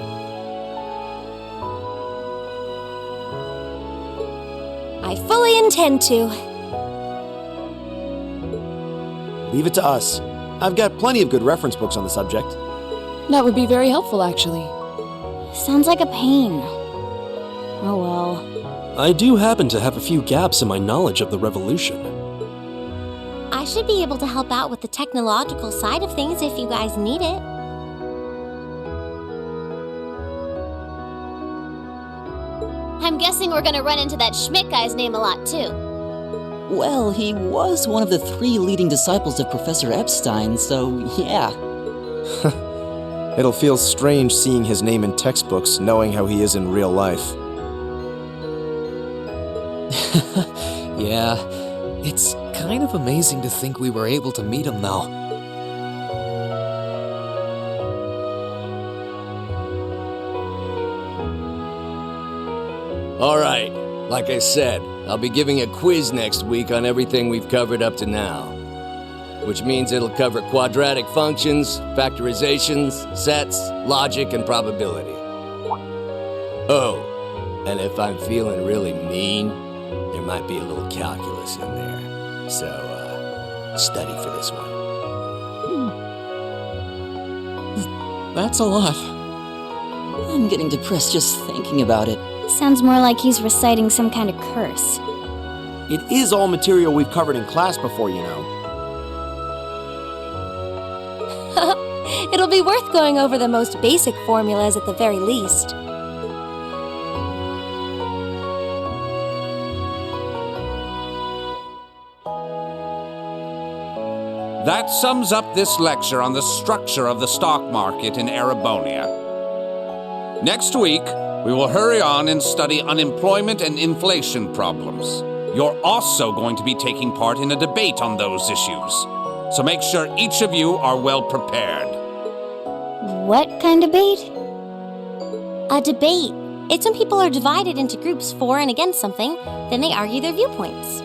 I fully intend to. Leave it to us. I've got plenty of good reference books on the subject. That would be very helpful, actually. Sounds like a pain. Oh well. I do happen to have a few gaps in my knowledge of the Revolution. I should be able to help out with the technological side of things if you guys need it. I'm guessing we're gonna run into that Schmidt guy's name a lot, too. Well, he was one of the 3 leading disciples of Professor Epstein, so yeah. It'll feel strange seeing his name in textbooks, knowing how he is in real life. Yeah, it's kind of amazing to think we were able to meet him, though. All right, like I said, I'll be giving a quiz next week on everything we've covered up to now. Which means it'll cover quadratic functions, factorizations, sets, logic, and probability. Oh, and if I'm feeling really mean, there might be a little calculus in there. So, study for this one. That's a lot. I'm getting depressed just thinking about it. Sounds more like he's reciting some kind of curse. It is all material we've covered in class before, you know. It'll be worth going over the most basic formulas at the very least. That sums up this lecture on the structure of the stock market in Erebonia. Next week, we will hurry on and study unemployment and inflation problems. You're also going to be taking part in a debate on those issues. So make sure each of you are well prepared. What kind of debate? A debate. It's when people are divided into groups for and against something, then they argue their viewpoints.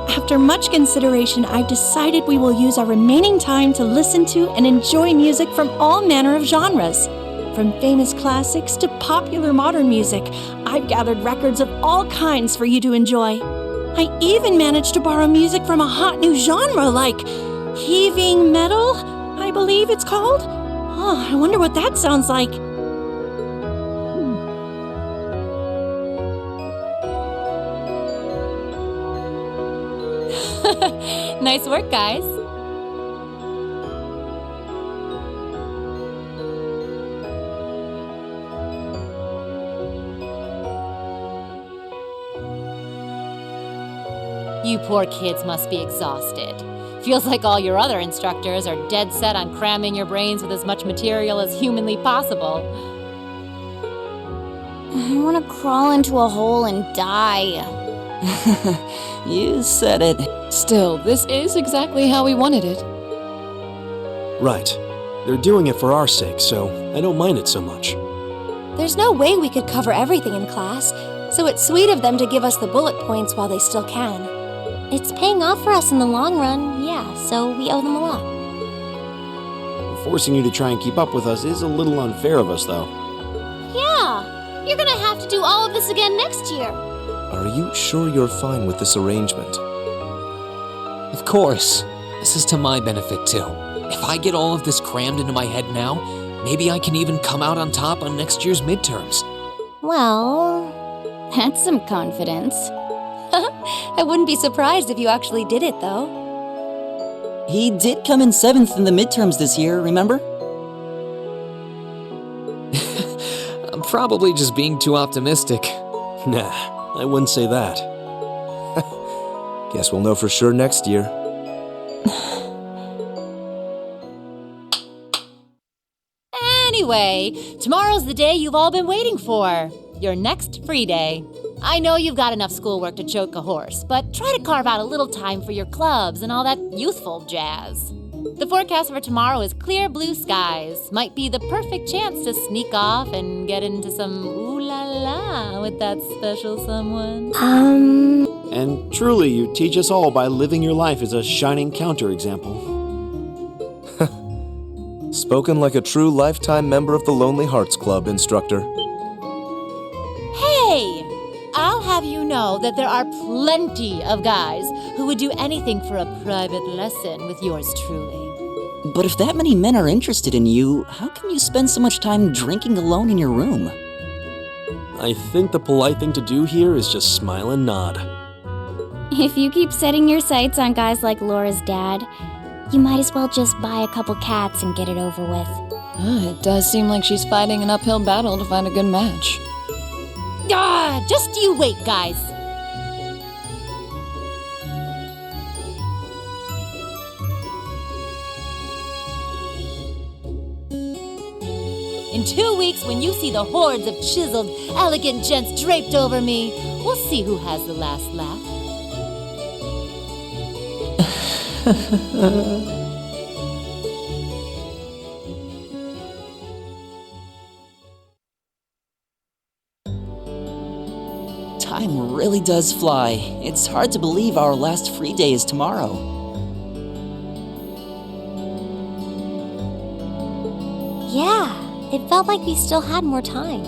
After much consideration, I've decided we will use our remaining time to listen to and enjoy music from all manner of genres. From famous classics to popular modern music, I've gathered records of all kinds for you to enjoy. I even managed to borrow music from a hot new genre like heaving metal, I believe it's called. Oh, I wonder what that sounds like. Nice work, guys. You poor kids must be exhausted. Feels like all your other instructors are dead set on cramming your brains with as much material as humanly possible. I want to crawl into a hole and die. You said it. Still, this is exactly how we wanted it. Right. They're doing it for our sake, so I don't mind it so much. There's no way we could cover everything in class, so it's sweet of them to give us the bullet points while they still can. It's paying off for us in the long run, yeah, so we owe them a lot. Forcing you to try and keep up with us is a little unfair of us, though. Yeah, you're gonna have to do all of this again next year. Are you sure you're fine with this arrangement? Of course. This is to my benefit, too. If I get all of this crammed into my head now, maybe I can even come out on top on next year's midterms. Well, that's some confidence. I wouldn't be surprised if you actually did it, though. He did come in 7th in the midterms this year, remember? I'm probably just being too optimistic. Nah, I wouldn't say that. Guess we'll know for sure next year. Anyway, tomorrow's the day you've all been waiting for. Your next free day. I know you've got enough schoolwork to choke a horse, but try to carve out a little time for your clubs and all that youthful jazz. The forecast for tomorrow is clear blue skies. Might be the perfect chance to sneak off and get into some ooh-la-la with that special someone. And truly, you teach us all by living your life as a shining counterexample. Spoken like a true lifetime member of the Lonely Hearts Club, instructor. Hey! I'll have you know that there are plenty of guys who would do anything for a private lesson with yours truly. But if that many men are interested in you, how come you spend so much time drinking alone in your room? I think the polite thing to do here is just smile and nod. If you keep setting your sights on guys like Laura's dad, you might as well just buy a couple cats and get it over with. It does seem like she's fighting an uphill battle to find a good match. Just you wait, guys. In 2 weeks, when you see the hordes of chiseled, elegant gents draped over me, we'll see who has the last laugh. Time really does fly. It's hard to believe our last free day is tomorrow. Yeah, it felt like we still had more time.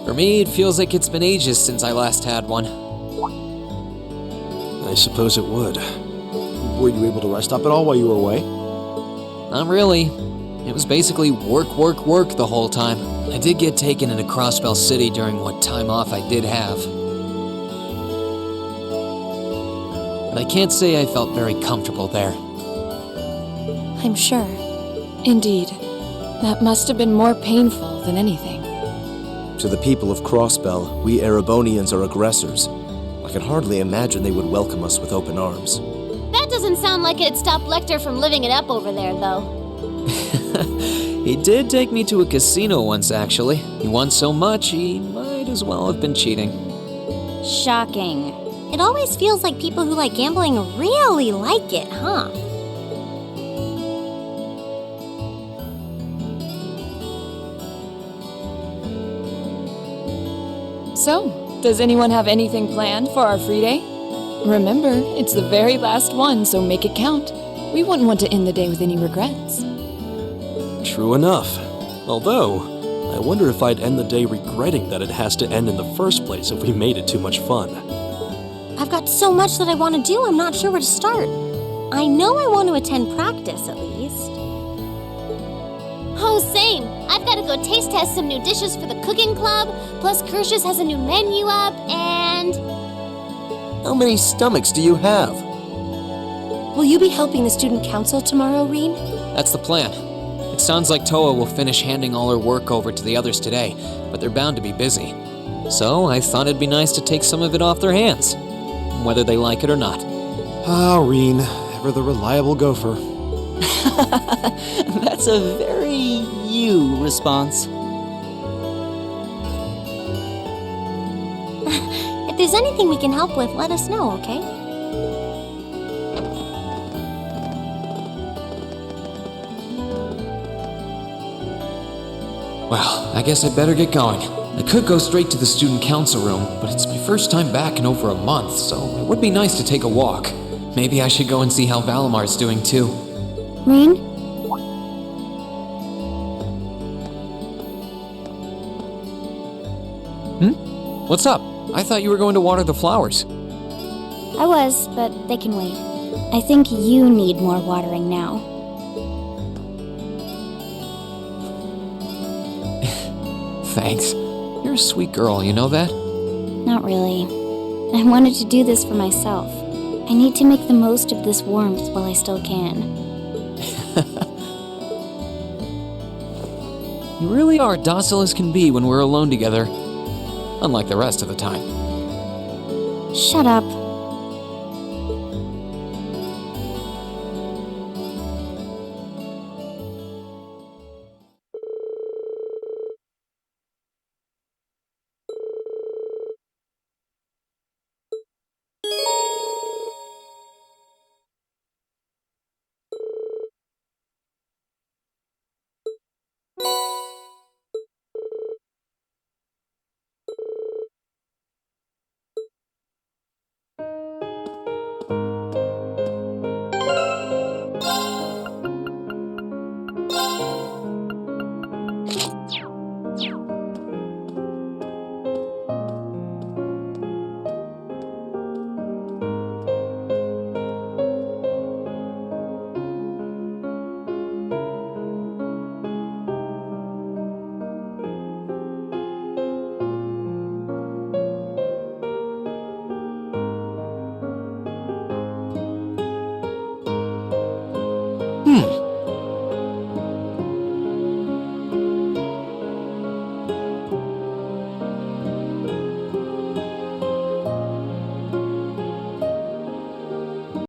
For me, it feels like it's been ages since I last had one. I suppose it would. Were you able to rest up at all while you were away? Not really. It was basically work, work, work the whole time. I did get taken into Crossbell City during what time off I did have. But I can't say I felt very comfortable there. I'm sure. Indeed. That must have been more painful than anything. To the people of Crossbell, we Erebonians are aggressors. I can hardly imagine they would welcome us with open arms. That doesn't sound like it'd stop Lecter from living it up over there, though. He did take me to a casino once, actually. He won so much, he might as well have been cheating. Shocking. It always feels like people who like gambling really like it, huh? So, does anyone have anything planned for our free day? Remember, it's the very last one, so make it count. We wouldn't want to end the day with any regrets. True enough. Although, I wonder if I'd end the day regretting that it has to end in the first place if we made it too much fun. I've got so much that I want to do, I'm not sure where to start. I know I want to attend practice, at least. Oh, same. I've got to go taste test some new dishes for the cooking club, plus Kirsch's has a new menu up, and... How many stomachs do you have? Will you be helping the student council tomorrow, Reen? That's the plan. It sounds like Toa will finish handing all her work over to the others today, but they're bound to be busy. So I thought it'd be nice to take some of it off their hands, whether they like it or not. Ah, Reen, ever the reliable gopher. That's a very you response. If there's anything we can help with, let us know, okay? Well, I guess I better get going. I could go straight to the student council room, but it's my first time back in over a month, so it would be nice to take a walk. Maybe I should go and see how Valomar's doing too. Reen? What's up? I thought you were going to water the flowers. I was, but they can wait. I think you need more watering now. Thanks. You're a sweet girl, you know that? Not really. I wanted to do this for myself. I need to make the most of this warmth while I still can. You really are docile as can be when we're alone together. Unlike the rest of the time. Shut up.